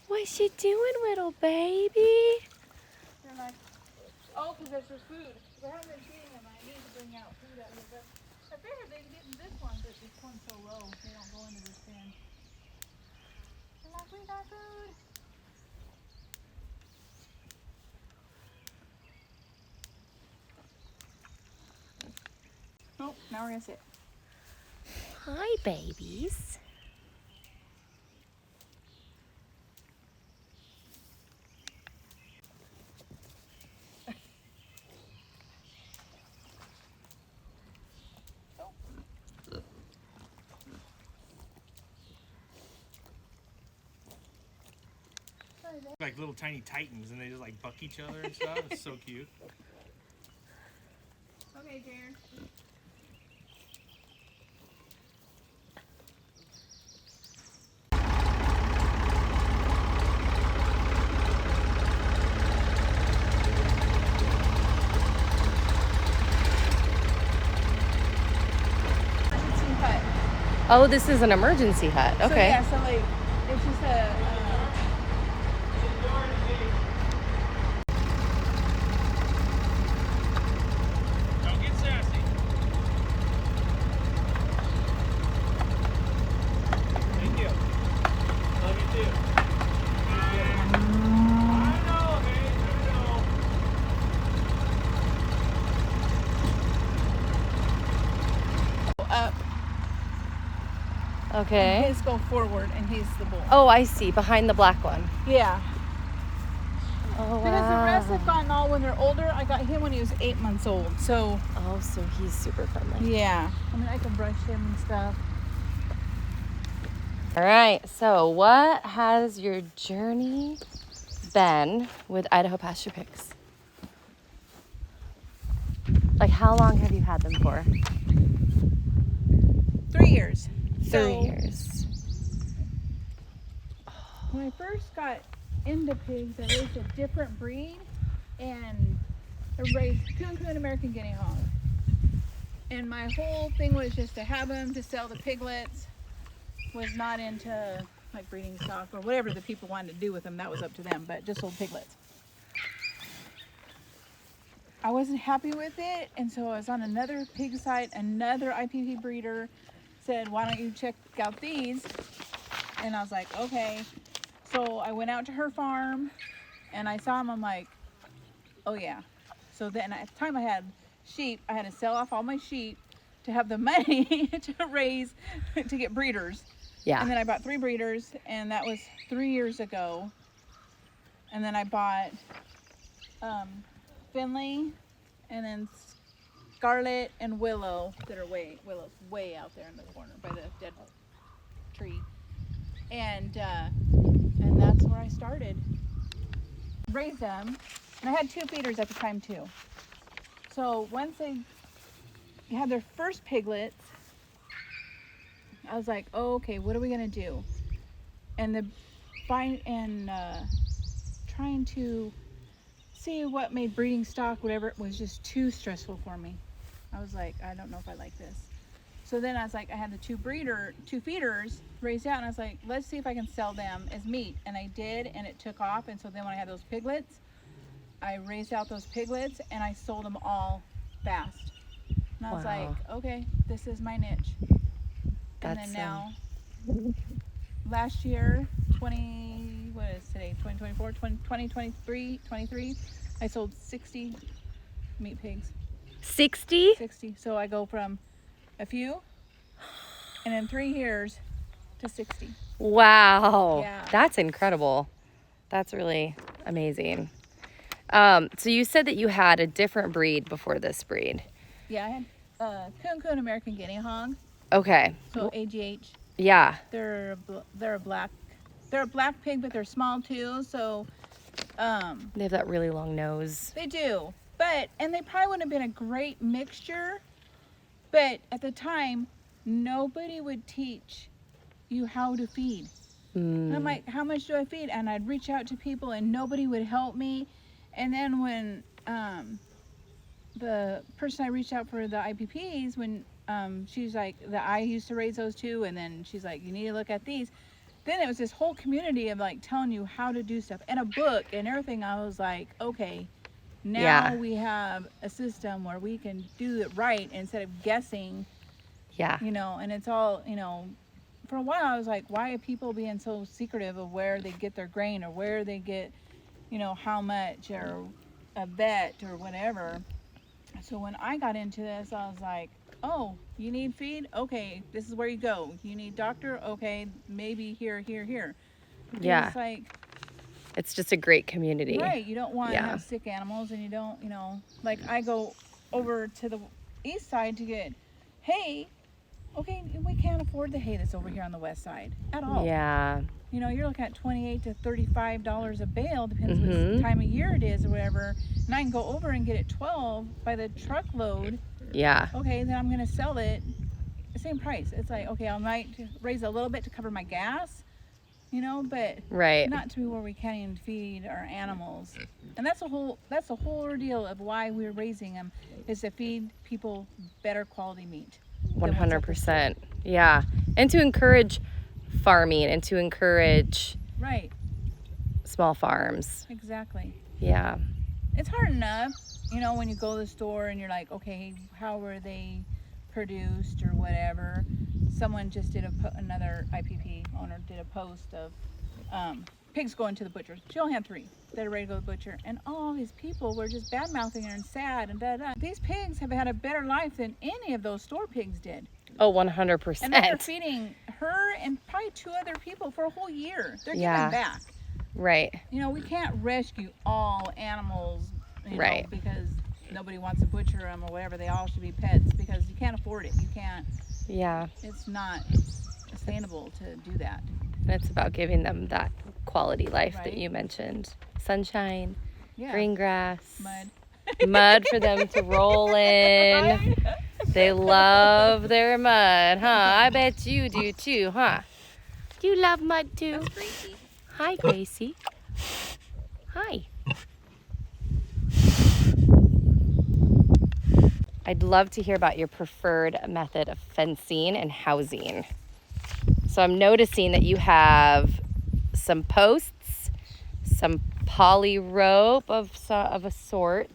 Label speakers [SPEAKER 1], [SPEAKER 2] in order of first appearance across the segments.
[SPEAKER 1] What's she doing, little baby?
[SPEAKER 2] They're like, oh, because there's food. I haven't been feeding them. I need to bring out food out here. But I figured they'd get in this one, but this one's so low, they don't go into this pen. They're like, we got food. Oh, now we're gonna sit.
[SPEAKER 1] Hi, babies.
[SPEAKER 3] Like little tiny titans, and they just like buck each other and stuff. It's so cute.
[SPEAKER 2] Okay, Jared.
[SPEAKER 1] Oh, this is an emergency hut. Okay.
[SPEAKER 2] So, yeah, so like, it's just a.
[SPEAKER 3] Don't get sassy. Thank you. Love you too. I know, man.
[SPEAKER 2] Up.
[SPEAKER 1] Okay.
[SPEAKER 2] And his go forward, and he's the bull.
[SPEAKER 1] Oh, I see. Behind the black one.
[SPEAKER 2] Yeah.
[SPEAKER 1] Oh, wow.
[SPEAKER 2] Because the rest have gotten all when they're older. I got him when he was 8 months old. So.
[SPEAKER 1] Oh, so he's super friendly.
[SPEAKER 2] Yeah. I mean, I can brush him and stuff.
[SPEAKER 1] All right. So, what has your journey been with Idaho Pasture Pigs? Like, how long have you had them for?
[SPEAKER 2] 3 years.
[SPEAKER 1] 3 years.
[SPEAKER 2] When I first got into pigs, I raised a different breed, and I raised Coon American Guinea Hog. And my whole thing was just to have them to sell the piglets. Was not into like breeding stock or whatever the people wanted to do with them. That was up to them, but just sold piglets. I wasn't happy with it, and so I was on another pig site. Another IPP breeder said, why don't you check out these? And I was like, okay. So I went out to her farm and I saw them. I'm like, oh yeah. So then at the time I had sheep. I had to sell off all my sheep to have the money to raise, to get breeders.
[SPEAKER 1] Yeah.
[SPEAKER 2] And then I bought 3 breeders, and that was 3 years ago. And then I bought Finley, and then Scarlet and Willow that are Willow's way out there in the corner by the dead tree. And that's where I started. Raised them, and I had 2 feeders at the time too. So once they had their first piglets, I was like, oh, okay, what are we gonna do? And trying to see what made breeding stock, whatever, it was just too stressful for me. I was like, I don't know if I like this. So then I was like, I had the 2 feeders raised out, and I was like, let's see if I can sell them as meat. And I did, and it took off. And so then when I had those piglets, I raised out those piglets and I sold them all fast. And I was like, okay, this is my niche. And then now, last year, 2024, 2023, I sold 60 meat pigs.
[SPEAKER 1] 60?
[SPEAKER 2] 60. So I go from a few, and in 3 years to 60.
[SPEAKER 1] Wow.
[SPEAKER 2] Yeah.
[SPEAKER 1] That's incredible. That's really amazing. So you said that you had a different breed before this breed.
[SPEAKER 2] Yeah, I had Coon American Guinea Hog.
[SPEAKER 1] Okay.
[SPEAKER 2] So AGH.
[SPEAKER 1] Yeah.
[SPEAKER 2] They're a black pig, but they're small too. So
[SPEAKER 1] They have that really long nose.
[SPEAKER 2] they do, and they probably wouldn't have been a great mixture. But at the time, nobody would teach you how to feed. And I'm like, how much do I feed? And I'd reach out to people, and nobody would help me. And then when the person I reached out for the IPPs, when she's like, I used to raise those too, and then she's like, you need to look at these. then it was this whole community of like telling you how to do stuff and a book and everything. I was like, okay, now
[SPEAKER 1] Yeah.
[SPEAKER 2] we have a system where we can do it right instead of guessing,
[SPEAKER 1] Yeah.
[SPEAKER 2] you know, and it's all, you know, for a while I was like, why are people being so secretive of where they get their grain or where they get, you know, how much or a vet or whatever. So when I got into this, I was like, oh, you need feed? Okay, this is where you go. You need doctor? Okay, maybe here, here, here.
[SPEAKER 1] Yeah.
[SPEAKER 2] It's like,
[SPEAKER 1] It's just a great community.
[SPEAKER 2] right, you don't want to
[SPEAKER 1] Yeah.
[SPEAKER 2] have sick animals and you don't, you know, like I go over to the east side to get hay. Okay, we can't afford the hay that's over here on the west side at all.
[SPEAKER 1] Yeah.
[SPEAKER 2] You know, you're looking at $28 to $35 a bale, depends
[SPEAKER 1] Mhm.
[SPEAKER 2] what time of year it is or whatever. And I can go over and get it 12 by the truckload.
[SPEAKER 1] Yeah.
[SPEAKER 2] Okay, then I'm gonna sell it the same price. It's like, okay, I might raise a little bit to cover my gas, you know, but
[SPEAKER 1] Right.
[SPEAKER 2] not to where we can't even feed our animals. And that's the whole ordeal of why we're raising them, is to feed people better quality meat. than what's at the store.
[SPEAKER 1] 100%. Yeah. And to encourage farming and to encourage
[SPEAKER 2] Right,
[SPEAKER 1] small farms.
[SPEAKER 2] exactly.
[SPEAKER 1] Yeah.
[SPEAKER 2] It's hard enough, you know, when you go to the store and you're like, okay, how were they produced or whatever. Someone just did another IPP owner did a post of pigs going to the butcher. She only had 3 that are ready to go to the butcher, and all these people were just bad mouthing her and sad and da da. These pigs have had a better life than any of those store pigs did,
[SPEAKER 1] Oh,
[SPEAKER 2] and they're
[SPEAKER 1] 100%.
[SPEAKER 2] feeding her and probably 2 other people for a whole year. They're
[SPEAKER 1] Yeah.
[SPEAKER 2] giving back.
[SPEAKER 1] Right.
[SPEAKER 2] You know, we can't rescue all animals, you
[SPEAKER 1] Right.
[SPEAKER 2] know, because nobody wants to butcher them or whatever. They all should be pets because you can't afford it. You can't.
[SPEAKER 1] Yeah.
[SPEAKER 2] It's not sustainable to do that.
[SPEAKER 1] And it's about giving them that quality life that
[SPEAKER 2] Right.
[SPEAKER 1] you mentioned. Sunshine,
[SPEAKER 2] Yeah.
[SPEAKER 1] green grass,
[SPEAKER 2] Mud.
[SPEAKER 1] mud for them to roll in.
[SPEAKER 2] Right?
[SPEAKER 1] They love their mud, huh? I bet you do too, huh? You love mud too.
[SPEAKER 2] That's Gracie.
[SPEAKER 1] Hi, Gracie. Hi. I'd love to hear about your preferred method of fencing and housing. So I'm noticing that you have some posts, some poly rope of a sort.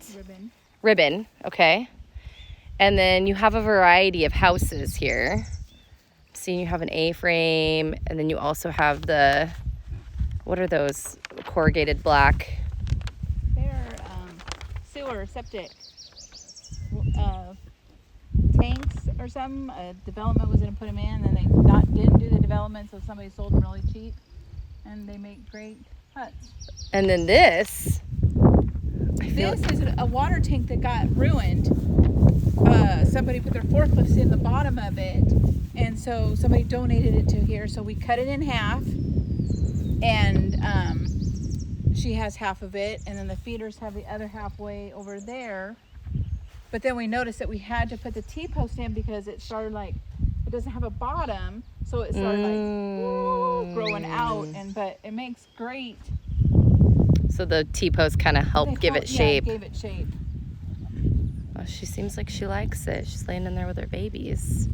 [SPEAKER 1] Ribbon, okay. And then you have a variety of houses here. Seeing you have an A-frame, and then you also have the, what are those? Corrugated black.
[SPEAKER 2] They're sewer, septic tanks or something. A development was going to put them in, and they didn't do the development, so somebody sold them really cheap, and they make great huts.
[SPEAKER 1] And then this,
[SPEAKER 2] This is a water tank that got ruined. Somebody put their forklifts in the bottom of it, and so somebody donated it to here. So we cut it in half, and she has half of it, and then the feeders have the other halfway over there. But then we noticed that we had to put the T-post in because it started like, it doesn't have a bottom, so it started like growing out, but it makes great.
[SPEAKER 1] so the T-post kind of helped give it shape.
[SPEAKER 2] Yeah, it gave it shape.
[SPEAKER 1] Oh, she seems like she likes it. She's laying in there with her babies.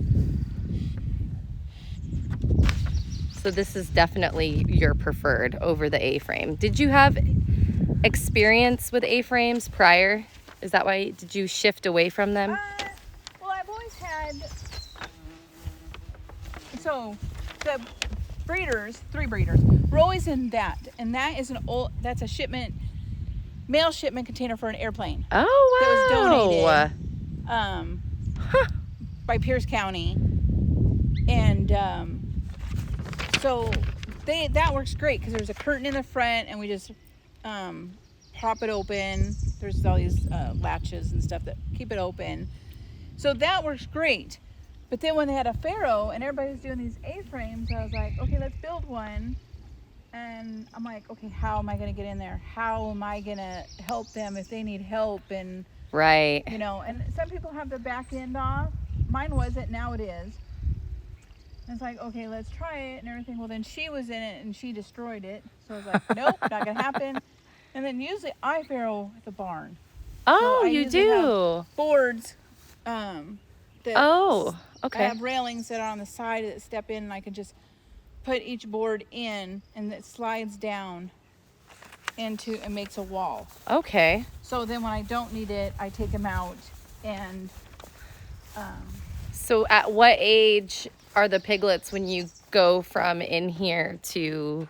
[SPEAKER 1] So this is definitely your preferred over the A-frame. Did you have experience with A-frames prior? Is that why, did you shift away from them?
[SPEAKER 2] Well, I've always had, so the breeders, 3 breeders, we're always in that, and that is that's a shipment, mail shipment container for an airplane.
[SPEAKER 1] Oh, wow.
[SPEAKER 2] That was donated by Pierce County, and so that works great because there's a curtain in the front, and we just pop it open. There's all these latches and stuff that keep it open, so that works great. But then when they had a Pharaoh and everybody was doing these A-frames, I was like, okay, let's build one. And I'm like, okay, how am I going to get in there? How am I going to help them if they need help? And
[SPEAKER 1] Right.
[SPEAKER 2] you know, and some people have the back end off. Mine wasn't, now it is. And it's like, okay, let's try it and everything. Well, then she was in it and she destroyed it. So I was like, nope, not gonna happen. And then usually I farrow the barn.
[SPEAKER 1] Oh,
[SPEAKER 2] I
[SPEAKER 1] you
[SPEAKER 2] usually
[SPEAKER 1] do.
[SPEAKER 2] Boards. That
[SPEAKER 1] Oh,
[SPEAKER 2] I
[SPEAKER 1] okay.
[SPEAKER 2] have railings that are on the side that step in, and I can just put each board in, and it slides down into and makes a wall.
[SPEAKER 1] Okay.
[SPEAKER 2] So then when I don't need it, I take them out and
[SPEAKER 1] So at what age are the piglets when you go from in here to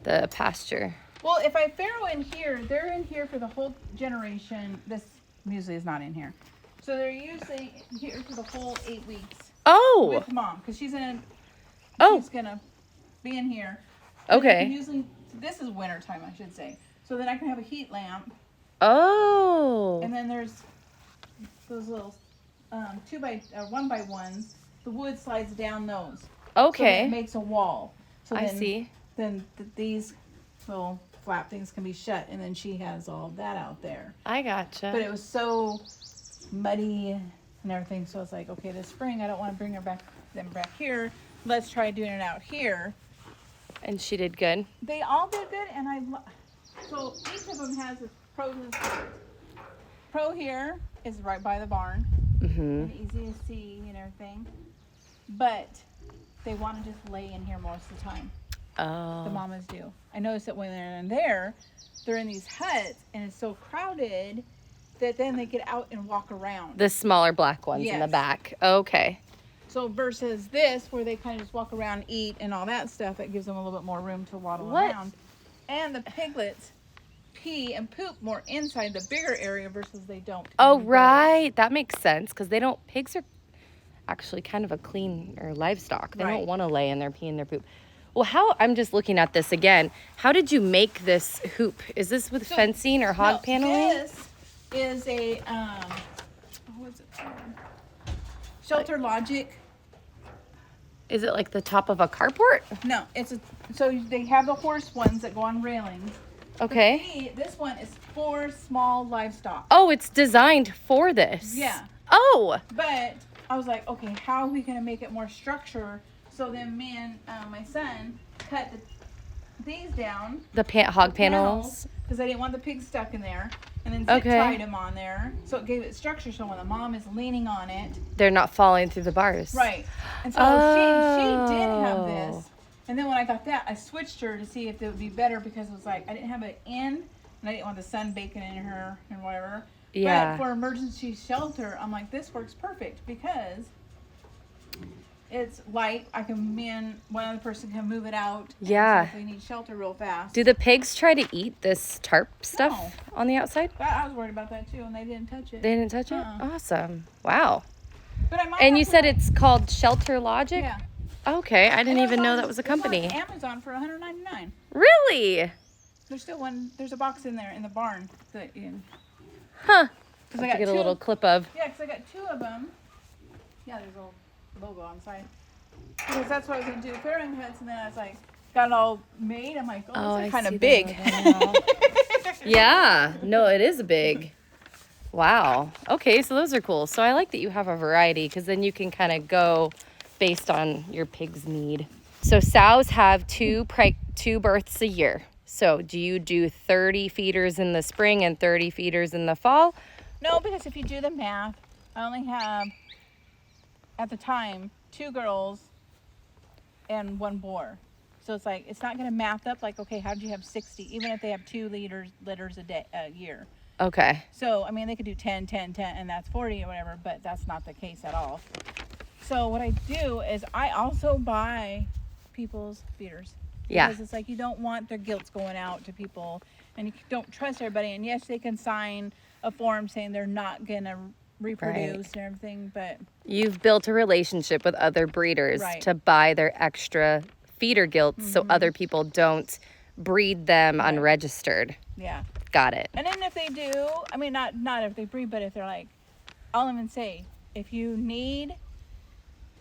[SPEAKER 1] the pasture?
[SPEAKER 2] well, if I farrow in here, they're in here for the whole generation. This usually is not in here. So they're usually here for the whole 8 weeks
[SPEAKER 1] Oh.
[SPEAKER 2] with mom, because she's gonna be in here. And I can
[SPEAKER 1] Okay.
[SPEAKER 2] usually, this is winter time, I should say. So then I can have a heat lamp,
[SPEAKER 1] Oh.
[SPEAKER 2] and then there's those little 1x1s. The wood slides down those. So
[SPEAKER 1] Okay.
[SPEAKER 2] it makes a wall. So
[SPEAKER 1] I
[SPEAKER 2] then,
[SPEAKER 1] see.
[SPEAKER 2] Then these little flap things can be shut, and then she has all that out there.
[SPEAKER 1] I gotcha.
[SPEAKER 2] But it was so muddy and everything, so it's like, okay, this spring I don't want to bring them back here. Let's try doing it out here.
[SPEAKER 1] And she did good.
[SPEAKER 2] They all did good, and so each of them has its pros and cons. Pro here is right by the barn,
[SPEAKER 1] Mm-hmm.
[SPEAKER 2] and easy to see and everything. But they want to just lay in here most of the time. The
[SPEAKER 1] Oh.
[SPEAKER 2] mamas do. I noticed that when they're in there, they're in these huts, and it's so crowded that then they get out and walk around.
[SPEAKER 1] The smaller black ones in the
[SPEAKER 2] Yes.
[SPEAKER 1] back. Okay.
[SPEAKER 2] So versus this, where they kind of just walk around, eat, and all that stuff, it gives them a little bit more room to waddle
[SPEAKER 1] What?
[SPEAKER 2] around. And the piglets pee and poop more inside the bigger area versus they don't.
[SPEAKER 1] Oh,
[SPEAKER 2] in the
[SPEAKER 1] right. That makes sense because they don't, pigs are actually kind of a clean or livestock. They
[SPEAKER 2] Right.
[SPEAKER 1] don't want to lay in their pee and their poop. Well, I'm just looking at this again. How did you make this hoop? Is this with
[SPEAKER 2] So-
[SPEAKER 1] fencing or hog
[SPEAKER 2] No,
[SPEAKER 1] paneling?
[SPEAKER 2] This is a what's it called? Shelter Logic.
[SPEAKER 1] Is it like the top of a carport?
[SPEAKER 2] No, so they have the horse ones that go on railings.
[SPEAKER 1] Okay.
[SPEAKER 2] This one is for small livestock.
[SPEAKER 1] Oh, it's designed for this.
[SPEAKER 2] Yeah.
[SPEAKER 1] Oh.
[SPEAKER 2] But I was like, okay, how are we gonna make it more structure? So then me and my son cut these down.
[SPEAKER 1] The hog panels.
[SPEAKER 2] Because I didn't want the pigs stuck in there. And then zip
[SPEAKER 1] Okay.
[SPEAKER 2] tied them on there. So it gave it structure, so when the mom is leaning on it.
[SPEAKER 1] They're not falling through the bars.
[SPEAKER 2] Right. And so she did have
[SPEAKER 1] Oh.
[SPEAKER 2] this. And then when I got that, I switched her to see if it would be better, because it was like I didn't have it in, and I didn't want the sun baking in her and whatever.
[SPEAKER 1] Yeah.
[SPEAKER 2] But for emergency shelter, I'm like, this works perfect because it's light. Me and one other person can move it out. and
[SPEAKER 1] Yeah.
[SPEAKER 2] So if we need shelter real fast.
[SPEAKER 1] Do the pigs try to eat this tarp stuff on the outside?
[SPEAKER 2] I was worried about that too, and they didn't touch it.
[SPEAKER 1] They didn't touch it?
[SPEAKER 2] Uh-uh.
[SPEAKER 1] Awesome. Wow.
[SPEAKER 2] But I might
[SPEAKER 1] And
[SPEAKER 2] have
[SPEAKER 1] you
[SPEAKER 2] to,
[SPEAKER 1] said
[SPEAKER 2] like-
[SPEAKER 1] it's called Shelter Logic?
[SPEAKER 2] Yeah.
[SPEAKER 1] Okay, I didn't
[SPEAKER 2] And it
[SPEAKER 1] even
[SPEAKER 2] was
[SPEAKER 1] know
[SPEAKER 2] on-
[SPEAKER 1] that was a
[SPEAKER 2] it on
[SPEAKER 1] company.
[SPEAKER 2] Amazon for $199.
[SPEAKER 1] Really?
[SPEAKER 2] There's still one. There's a box in there in the barn.
[SPEAKER 1] Huh.
[SPEAKER 2] Because
[SPEAKER 1] Have
[SPEAKER 2] I
[SPEAKER 1] to
[SPEAKER 2] got
[SPEAKER 1] get a
[SPEAKER 2] two.
[SPEAKER 1] little clip of.
[SPEAKER 2] Yeah, because I got two of them. Yeah, there's a little logo on the side. Because that's what I was going to do, farrowing huts, and then I was like, got it all made. I'm like, oh,
[SPEAKER 1] I
[SPEAKER 2] it's kind
[SPEAKER 1] see
[SPEAKER 2] of
[SPEAKER 1] the
[SPEAKER 2] big.
[SPEAKER 1] logo now. Yeah, no, it is big. Wow. Okay, so those are cool. So I like that you have a variety because then you can kind of go based on your pig's need. So sows have two births a year. So do you do 30 feeders in the spring and 30 feeders in the fall?
[SPEAKER 2] No, because if you do the math, I only have, at the time, 2 girls and 1 boar. So it's like, it's not going to math up like, okay, how did you have 60? Even if they have 2 litters a year.
[SPEAKER 1] Okay.
[SPEAKER 2] So, I mean, they could do 10, 10, 10, and that's 40 or whatever, but that's not the case at all. So what I do is I also buy people's feeders.
[SPEAKER 1] Yeah.
[SPEAKER 2] Because it's like you don't want their guilts going out to people, and you don't trust everybody. And yes, they can sign a form saying they're not going to reproduce and everything, but
[SPEAKER 1] You've built a relationship with other breeders
[SPEAKER 2] Right.
[SPEAKER 1] to buy their extra feeder gilts so other people don't breed them unregistered.
[SPEAKER 2] yeah.
[SPEAKER 1] Got it.
[SPEAKER 2] And then if they do, I mean, not if they breed, but if they're like, I'll even say, if you need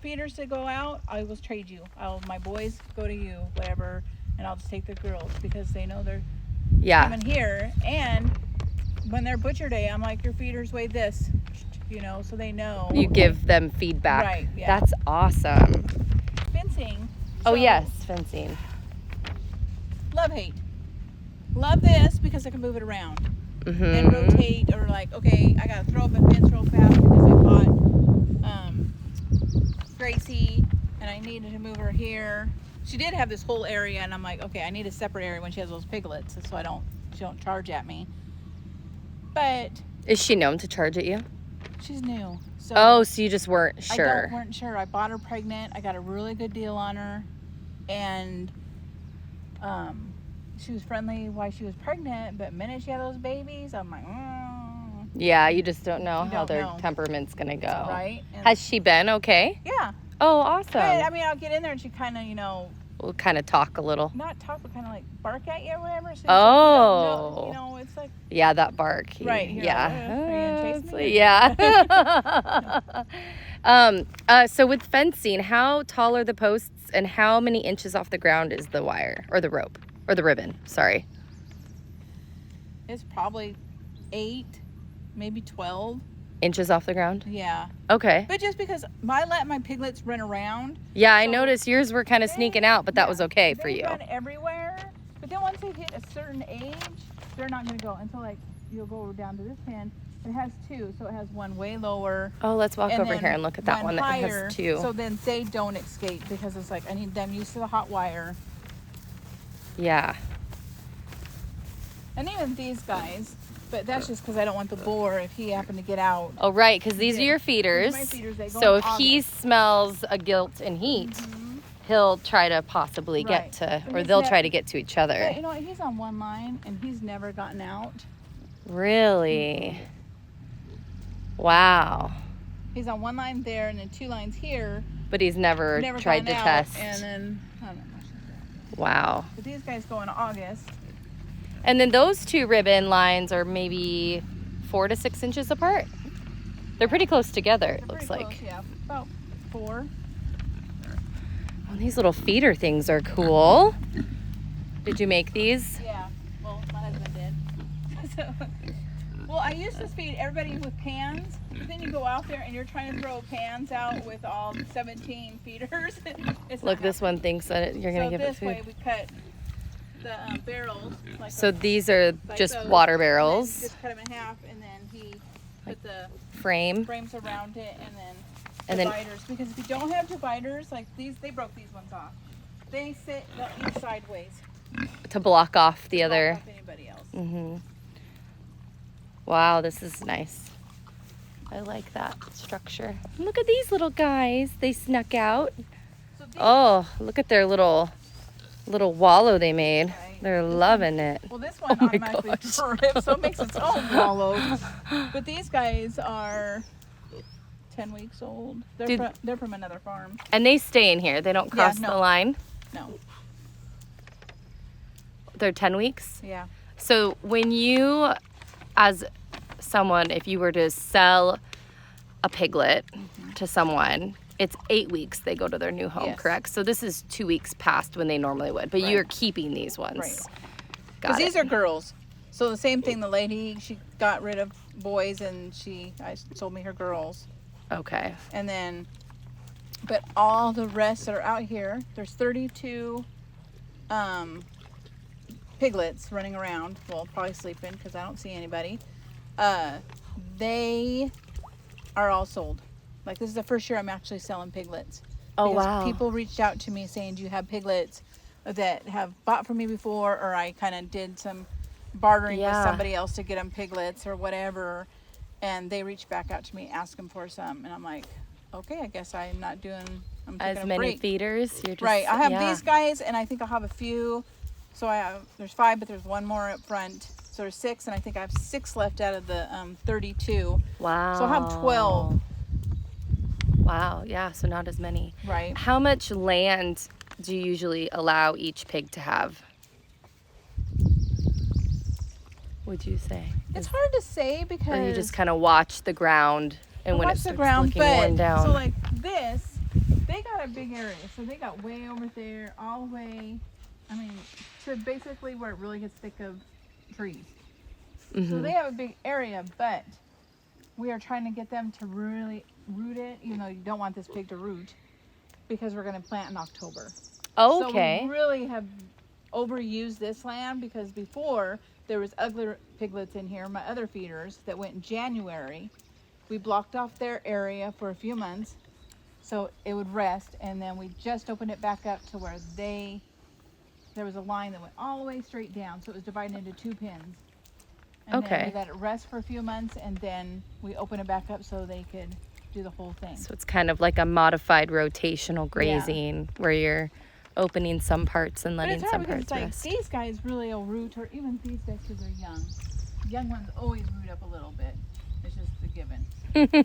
[SPEAKER 2] feeders to go out, I will trade you. My boys go to you, whatever, and I'll just take the girls because they know they're
[SPEAKER 1] Yeah.
[SPEAKER 2] coming here. And when they're butcher day, I'm like, your feeders weigh this, so they know.
[SPEAKER 1] You give them feedback.
[SPEAKER 2] Right, yeah.
[SPEAKER 1] That's awesome.
[SPEAKER 2] Fencing.
[SPEAKER 1] Oh,
[SPEAKER 2] So,
[SPEAKER 1] yes, fencing.
[SPEAKER 2] Love hate. Love this because I can move it around
[SPEAKER 1] Mm-hmm.
[SPEAKER 2] and rotate, or like, okay, I gotta throw up a fence real fast because I bought Gracie and I needed to move her here. she did have this whole area, and I'm like, okay, I need a separate area when she has those piglets, so she don't charge at me. But
[SPEAKER 1] Is she known to charge at you?
[SPEAKER 2] she's new, so
[SPEAKER 1] Oh, so you just weren't sure.
[SPEAKER 2] weren't sure. I bought her pregnant. I got a really good deal on her, and she was friendly while she was pregnant. But the minute she had those babies, I'm like,
[SPEAKER 1] Yeah, you just don't know
[SPEAKER 2] You
[SPEAKER 1] how
[SPEAKER 2] don't
[SPEAKER 1] their
[SPEAKER 2] know.
[SPEAKER 1] temperament's gonna go.
[SPEAKER 2] right? And
[SPEAKER 1] Has she been okay?
[SPEAKER 2] yeah.
[SPEAKER 1] Oh, awesome.
[SPEAKER 2] But, I mean, I'll get in there and she kind of,
[SPEAKER 1] We'll kind of talk a little.
[SPEAKER 2] not talk, but kind of like bark at you or whatever. So
[SPEAKER 1] Oh.
[SPEAKER 2] you know, it's like,
[SPEAKER 1] Yeah, that bark.
[SPEAKER 2] Right, you're
[SPEAKER 1] Yeah.
[SPEAKER 2] like, are you gonna chase me?
[SPEAKER 1] Yeah. So with fencing, how tall are the posts and how many inches off the ground is the wire or the rope or the ribbon? Sorry.
[SPEAKER 2] it's probably 8, maybe 12.
[SPEAKER 1] Inches off the ground?
[SPEAKER 2] Yeah.
[SPEAKER 1] Okay.
[SPEAKER 2] But just because I let my piglets run around.
[SPEAKER 1] Yeah, I
[SPEAKER 2] So
[SPEAKER 1] noticed yours were kind of sneaking out, but that was okay for
[SPEAKER 2] they
[SPEAKER 1] you.
[SPEAKER 2] run everywhere. But then once they hit a certain age, they're not going to go. And so, like, you'll go down to this pen. It has 2. So it has one way lower.
[SPEAKER 1] Oh, let's walk
[SPEAKER 2] and
[SPEAKER 1] over
[SPEAKER 2] then
[SPEAKER 1] here and look at that one that
[SPEAKER 2] higher,
[SPEAKER 1] has 2.
[SPEAKER 2] So then they don't escape because it's like, I need them used to the hot wire.
[SPEAKER 1] Yeah.
[SPEAKER 2] And even these guys. But that's just because I don't want the boar if he happened to get out.
[SPEAKER 1] Oh, right, because these are your feeders.
[SPEAKER 2] My feeders, they go
[SPEAKER 1] So
[SPEAKER 2] in
[SPEAKER 1] if he
[SPEAKER 2] August.
[SPEAKER 1] smells a guilt and heat, he'll try to possibly get
[SPEAKER 2] Right.
[SPEAKER 1] to,
[SPEAKER 2] But
[SPEAKER 1] or
[SPEAKER 2] he's
[SPEAKER 1] they'll
[SPEAKER 2] ne-
[SPEAKER 1] try to get to each other.
[SPEAKER 2] But you know what? He's on one line and he's never gotten out.
[SPEAKER 1] Really? Wow.
[SPEAKER 2] He's on one line there and then 2 lines here.
[SPEAKER 1] But he's never tried to
[SPEAKER 2] gone out,
[SPEAKER 1] test.
[SPEAKER 2] And then, I don't know.
[SPEAKER 1] Wow.
[SPEAKER 2] But these guys go in August.
[SPEAKER 1] And then those 2 ribbon lines are maybe 4 to 6 inches apart. They're pretty close together,
[SPEAKER 2] They're
[SPEAKER 1] it looks
[SPEAKER 2] pretty
[SPEAKER 1] like.
[SPEAKER 2] close, yeah, about 4.
[SPEAKER 1] Oh, these little feeder things are cool. Did you make these?
[SPEAKER 2] Yeah. Well, my husband did. So, well, I used to feed everybody with pans. But then you go out there and you're trying to throw pans out with all 17 feeders. It's
[SPEAKER 1] Look,
[SPEAKER 2] not
[SPEAKER 1] this one thinks that you're going to give it
[SPEAKER 2] this way
[SPEAKER 1] food.
[SPEAKER 2] we cut the barrels. Like
[SPEAKER 1] So these are
[SPEAKER 2] like
[SPEAKER 1] just
[SPEAKER 2] those,
[SPEAKER 1] water
[SPEAKER 2] and then
[SPEAKER 1] barrels,
[SPEAKER 2] just cut them in half, and then he put the
[SPEAKER 1] frame.
[SPEAKER 2] frames around it, and then
[SPEAKER 1] And then-
[SPEAKER 2] dividers. Because if you don't have dividers, like these, they broke these ones off. They sit each sideways.
[SPEAKER 1] To block off the
[SPEAKER 2] Don't
[SPEAKER 1] other.
[SPEAKER 2] help anybody else.
[SPEAKER 1] Mm-hmm. Wow, this is nice. I like that structure. Look at these little guys. They snuck out.
[SPEAKER 2] So these,
[SPEAKER 1] Oh, look at their little wallow they made.
[SPEAKER 2] Right.
[SPEAKER 1] They're loving it.
[SPEAKER 2] well, this one
[SPEAKER 1] Oh my
[SPEAKER 2] automatically
[SPEAKER 1] gosh.
[SPEAKER 2] drips, so it makes its own wallow. But these guys are 10 weeks old. They're from another farm.
[SPEAKER 1] And they stay in here. They don't cross
[SPEAKER 2] no.
[SPEAKER 1] the line.
[SPEAKER 2] No.
[SPEAKER 1] They're 10 weeks.
[SPEAKER 2] Yeah.
[SPEAKER 1] So when you, as someone, if you were to sell a piglet to someone, it's 8 weeks they go to their new home,
[SPEAKER 2] Yes.
[SPEAKER 1] correct? So this is 2 weeks past when they normally would, but
[SPEAKER 2] Right.
[SPEAKER 1] you're keeping these ones.
[SPEAKER 2] Right.
[SPEAKER 1] Got
[SPEAKER 2] Because
[SPEAKER 1] it.
[SPEAKER 2] these are girls. So the same thing, the lady, she got rid of boys and I sold me her girls.
[SPEAKER 1] Okay.
[SPEAKER 2] And then, but all the rest that are out here, there's 32 piglets running around. Well, probably sleeping because I don't see anybody. They are all sold. Like, this is the first year I'm actually selling piglets.
[SPEAKER 1] Oh,
[SPEAKER 2] Because
[SPEAKER 1] wow.
[SPEAKER 2] people reached out to me saying, do you have piglets that have bought from me before? Or I kind of did some bartering
[SPEAKER 1] Yeah.
[SPEAKER 2] with somebody else to get them piglets or whatever. And they reached back out to me asking for some. And I'm like, okay, I guess I'm taking
[SPEAKER 1] As
[SPEAKER 2] a
[SPEAKER 1] many
[SPEAKER 2] break.
[SPEAKER 1] feeders. You're just,
[SPEAKER 2] Right. I have
[SPEAKER 1] yeah.
[SPEAKER 2] these guys, and I think I'll have a few. So there's 5, but there's one more up front. So there's 6, and I think I have 6 left out of the 32.
[SPEAKER 1] Wow.
[SPEAKER 2] So I'll have 12.
[SPEAKER 1] Wow. Yeah. So not as many.
[SPEAKER 2] Right.
[SPEAKER 1] How much land do you usually allow each pig to have? Would you say?
[SPEAKER 2] It's hard to say because
[SPEAKER 1] Or you just kind of watch the ground and when it
[SPEAKER 2] watch
[SPEAKER 1] starts
[SPEAKER 2] the ground,
[SPEAKER 1] looking worn
[SPEAKER 2] but
[SPEAKER 1] down.
[SPEAKER 2] so like this, they got a big area. So they got way over there, all the way, I mean, to basically where it really gets thick of trees. So
[SPEAKER 1] Mhm.
[SPEAKER 2] they have a big area, but we are trying to get them to really root it, even though you don't want this pig to root, because we're going to plant in October.
[SPEAKER 1] Okay.
[SPEAKER 2] So we really have overused this land because before there was ugly piglets in here, my other feeders that went in January. We blocked off their area for a few months So it would rest, and then we just opened it back up to where there was a line that went all the way straight down, so it was divided into 2 pens. And then we let it rest for a few months, and then we open it back up so they could do the whole thing.
[SPEAKER 1] So it's kind of like a modified rotational grazing where you're opening some parts and letting some parts rest.
[SPEAKER 2] These guys really will root, or even these guys because they're young. Young ones always root up a little bit. It's just a given.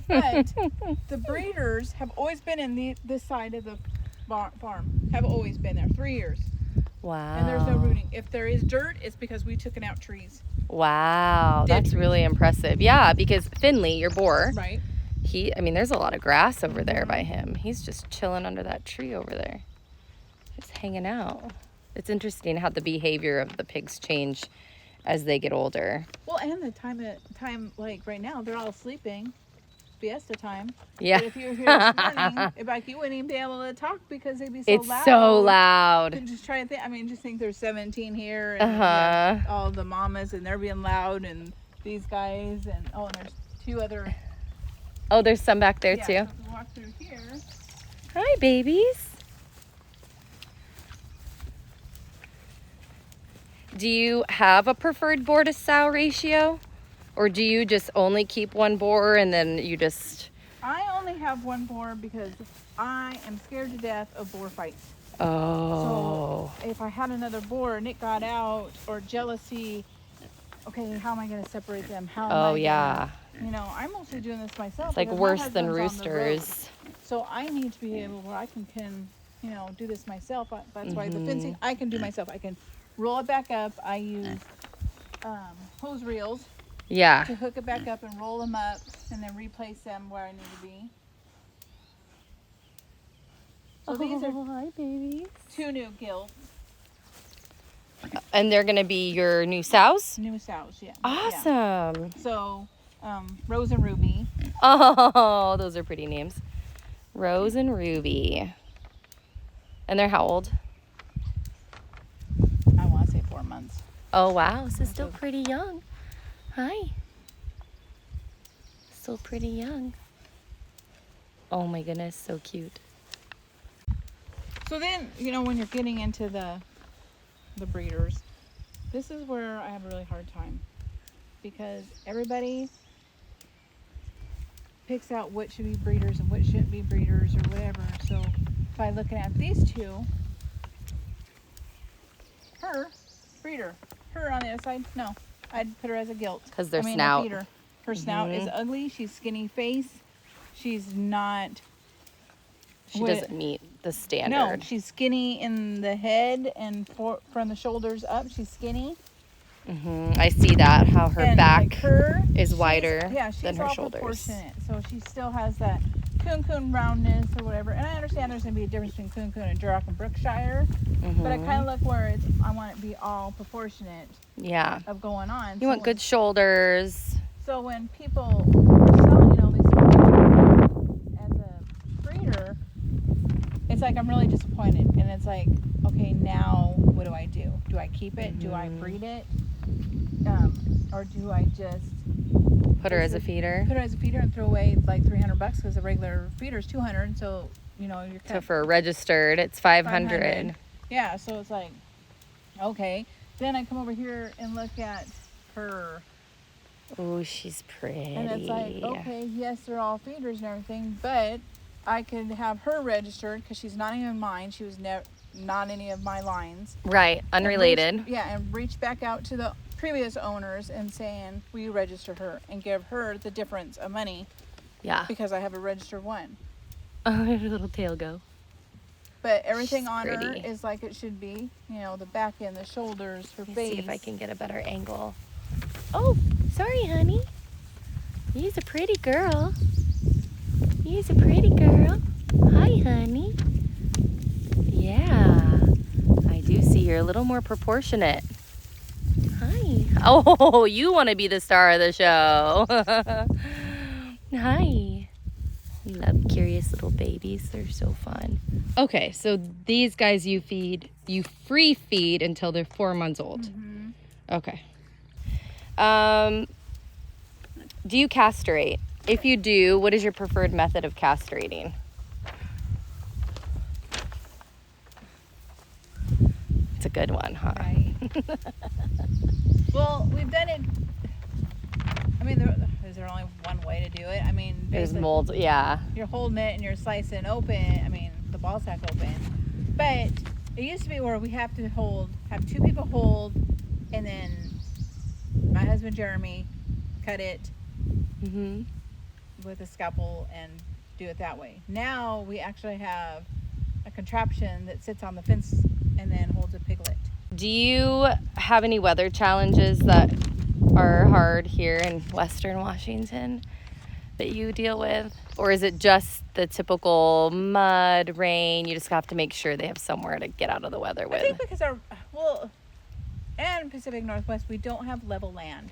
[SPEAKER 2] But the breeders have always been in this side of the farm. Have always been there 3 years.
[SPEAKER 1] Wow.
[SPEAKER 2] And there's no rooting. If there is dirt, it's because we've taken out trees.
[SPEAKER 1] Wow, that's really impressive. Yeah, because Finley, your boar,
[SPEAKER 2] right?
[SPEAKER 1] There's a lot of grass over there by him. He's just chilling under that tree over there, just hanging out. It's interesting how the behavior of the pigs change as they get older.
[SPEAKER 2] Well, and the time like right now, they're all sleeping. Fiesta time.
[SPEAKER 1] Yeah.
[SPEAKER 2] But if you were here this morning, you wouldn't even be able to talk because they'd be so loud.
[SPEAKER 1] It's so loud.
[SPEAKER 2] And just try to think. Just think there's 17 here, and all the mamas, and they're being loud, and these guys, and there's 2 other.
[SPEAKER 1] Oh, there's some back there too.
[SPEAKER 2] So if we walk through here.
[SPEAKER 1] Hi, babies. Do you have a preferred boar to sow ratio? Or do you just only keep one boar and then you just...
[SPEAKER 2] I only have one boar because I am scared to death of boar fights.
[SPEAKER 1] Oh.
[SPEAKER 2] So if I had another boar and it got out, or jealousy, okay, how am I going to separate them? I'm mostly doing this myself.
[SPEAKER 1] It's like worse than roosters.
[SPEAKER 2] So I need to be able where I can do this myself. That's why the fencing I can do myself. I can roll it back up. I use hose reels.
[SPEAKER 1] Yeah.
[SPEAKER 2] To hook it back up and roll them up and then replace them where I need to be. So these are
[SPEAKER 1] hi, babies.
[SPEAKER 2] 2 new gills.
[SPEAKER 1] And they're going to be your new sows?
[SPEAKER 2] New sows, yeah.
[SPEAKER 1] Awesome.
[SPEAKER 2] Yeah. So, Rose and Ruby.
[SPEAKER 1] Oh, those are pretty names. Rose and Ruby. And they're how old?
[SPEAKER 2] I want to say 4 months.
[SPEAKER 1] Oh, wow. So still pretty young. Hi. Still pretty young. Oh my goodness, so cute.
[SPEAKER 2] So then, when you're getting into the breeders, this is where I have a really hard time. Because everybody picks out what should be breeders and what shouldn't be breeders or whatever. So by looking at these 2, her, breeder. Her on the other side, no. I'd put her as a gilt.
[SPEAKER 1] Because their snout.
[SPEAKER 2] Her snout is ugly. She's skinny face. She's not...
[SPEAKER 1] She doesn't meet the standard.
[SPEAKER 2] No, she's skinny in the head and from the shoulders up. She's skinny.
[SPEAKER 1] I see that, how her back is wider than her shoulders.
[SPEAKER 2] Proportionate. So she still has that coon roundness or whatever. And I understand there's going to be a difference between coon and Duroc and Brookshire. But I kind of look where I want it to be all proportionate.
[SPEAKER 1] Yeah.
[SPEAKER 2] Of going on.
[SPEAKER 1] You want good shoulders.
[SPEAKER 2] So when people sell, they sell as a breeder, it's like I'm really disappointed. And it's like, okay, now what do I do? Do I keep it? Do I breed it? Or do I just
[SPEAKER 1] put her as a feeder?
[SPEAKER 2] Put her as a feeder and throw away like $300 because the regular feeder is $200. So you're
[SPEAKER 1] so for a registered, it's $500.
[SPEAKER 2] Yeah, so it's like, okay. Then I come over here and look at her.
[SPEAKER 1] Oh, she's pretty.
[SPEAKER 2] And it's like, okay, yes, they're all feeders and everything, but I could have her registered because she's not even mine. She was not any of my lines.
[SPEAKER 1] Right, unrelated.
[SPEAKER 2] And reach back out to the previous owners and saying, will you register her? And give her the difference of money.
[SPEAKER 1] Yeah.
[SPEAKER 2] Because I have a registered one.
[SPEAKER 1] Oh, there's a little tail go.
[SPEAKER 2] But everything on her is like it should be. The back end, the shoulders, her face.
[SPEAKER 1] See if I can get a better angle. Oh, sorry, honey. You's a pretty girl. You's a pretty girl. Hi, honey. Yeah, I do see you're a little more proportionate. Hi. Oh, you want to be the star of the show. Hi. We love curious little babies. They're so fun. Okay, so these guys you free feed until they're 4 months old. Okay. Do you castrate? If you do, what is your preferred method of castrating? That's a good one, huh?
[SPEAKER 2] Right. Well, we've done it. I mean, is there only one way to do it? I mean,
[SPEAKER 1] There's
[SPEAKER 2] basically,
[SPEAKER 1] mold, yeah.
[SPEAKER 2] you're holding it and you're slicing open. I mean, the ball sack open. But it used to be where we have to have two people hold, and then my husband Jeremy cut it with a scalpel and do it that way. Now we actually have a contraption that sits on the fence and then holds a piglet.
[SPEAKER 1] Do you have any weather challenges that are hard here in Western Washington that you deal with? Or is it just the typical mud, rain? You just have to make sure they have somewhere to get out of the weather with.
[SPEAKER 2] I think because and Pacific Northwest, we don't have level land.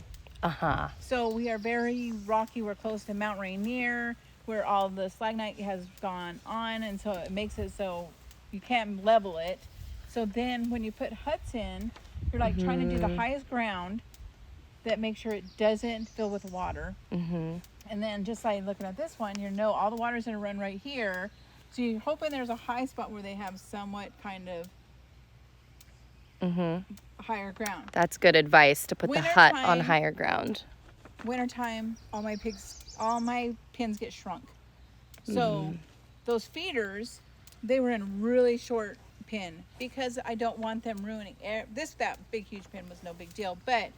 [SPEAKER 2] So we are very rocky. We're close to Mount Rainier, where all the slagnite has gone on, and so it makes it so you can't level it. So then when you put huts in, you're like trying to do the highest ground that makes sure it doesn't fill with water. And then just like looking at this one, you know all the water's going to run right here. So you're hoping there's a high spot where they have somewhat kind of higher ground.
[SPEAKER 1] That's good advice, to put the hut on
[SPEAKER 2] Wintertime-
[SPEAKER 1] higher ground.
[SPEAKER 2] Wintertime, all my pins get shrunk. So those feeders, they were in really short pin because I don't want them ruining that big huge pin was no big deal, but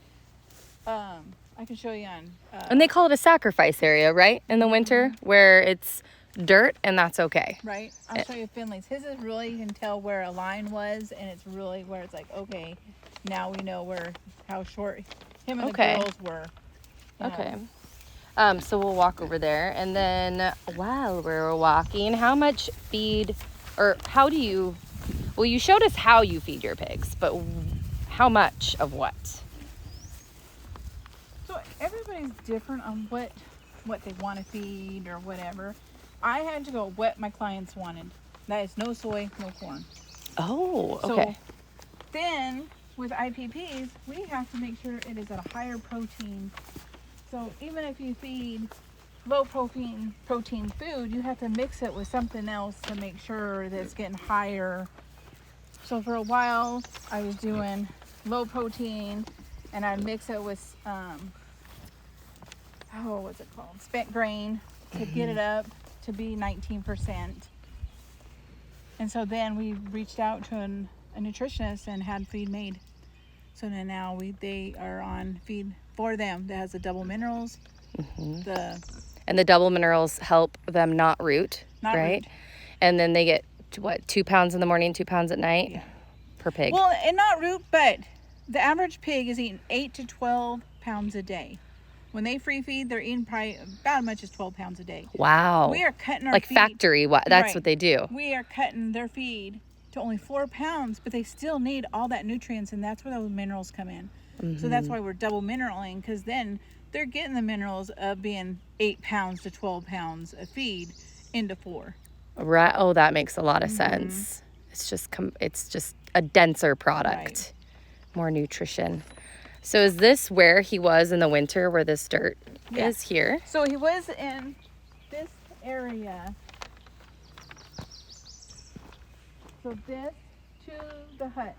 [SPEAKER 2] I can show you on
[SPEAKER 1] And they call it a sacrifice area, right? In the winter, where it's dirt, and that's okay.
[SPEAKER 2] right. I'll show you Finley's. His is really, you can tell where a line was, and it's really where it's like, okay, now we know how short him and the girls were.
[SPEAKER 1] Okay. So we'll walk over there, and then while we're walking, how much feed, or how do you, well, you showed us how you feed your pigs, but how much of what?
[SPEAKER 2] So everybody's different on what they want to feed or whatever. I had to go what my clients wanted. That is no soy, no corn.
[SPEAKER 1] Oh, okay.
[SPEAKER 2] So then with IPPs, we have to make sure it is at a higher protein. So even if you feed low protein food, you have to mix it with something else to make sure that it's getting higher. So for a while, I was doing low protein, and I'd mix it with what's it called? Spent grain to get it up to be 19%. And so then we reached out to a nutritionist and had feed made. So then now they are on feed for them that has the double minerals.
[SPEAKER 1] And the double minerals help them not root, right?
[SPEAKER 2] Root.
[SPEAKER 1] And then they get, 2 pounds in the morning, 2 pounds at night per pig?
[SPEAKER 2] Well, and not root, but the average pig is eating 8 to 12 pounds a day. When they free feed, they're eating probably about as much as 12 pounds a day.
[SPEAKER 1] Wow.
[SPEAKER 2] We are cutting our
[SPEAKER 1] like
[SPEAKER 2] feed.
[SPEAKER 1] factory, that's
[SPEAKER 2] Right.
[SPEAKER 1] what they do.
[SPEAKER 2] We are cutting their feed to only 4 pounds, but they still need all that nutrients, and that's where those minerals come in. So that's why we're double mineraling, because then they're getting the minerals of being 8 pounds to 12 pounds of feed into 4.
[SPEAKER 1] Right. Oh, that makes a lot of sense. It's just a denser product,
[SPEAKER 2] Right.
[SPEAKER 1] more nutrition. So is this where he was in the winter, where this dirt is here?
[SPEAKER 2] So he was in this area. So this to the hut.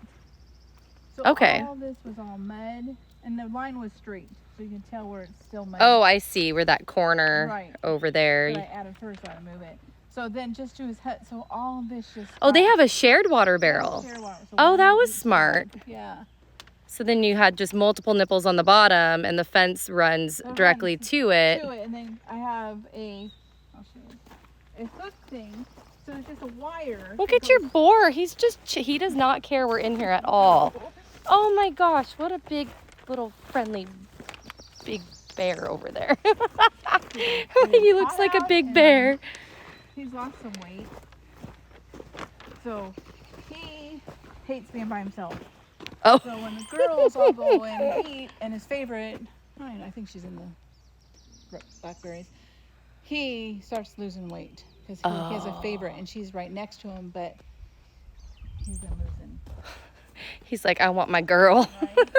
[SPEAKER 2] So
[SPEAKER 1] Okay.
[SPEAKER 2] all this was all mud, and the line was straight, so you can tell where it's still mud.
[SPEAKER 1] Oh, I see. Where that corner
[SPEAKER 2] Right.
[SPEAKER 1] over there.
[SPEAKER 2] But I added first, so I move it. So then just to his hut, so all of this just.
[SPEAKER 1] Oh, they have a shared water barrel. Oh, that was smart.
[SPEAKER 2] Yeah.
[SPEAKER 1] So then you had just multiple nipples on the bottom, and the fence runs directly to it.
[SPEAKER 2] And then I have I'll show you, a hook thing. So it's just a wire.
[SPEAKER 1] Look at your boar. He does not care we're in here at all. Oh my gosh, what a big little friendly big bear over there. He looks like a big bear.
[SPEAKER 2] He's lost some weight. So he hates being by himself.
[SPEAKER 1] Oh.
[SPEAKER 2] So when the girls all go and eat, and his favorite, I think she's in the blackberries, he starts losing weight because he has a favorite, and she's right next to him, but he's been losing.
[SPEAKER 1] He's like, I want my girl.
[SPEAKER 2] Right?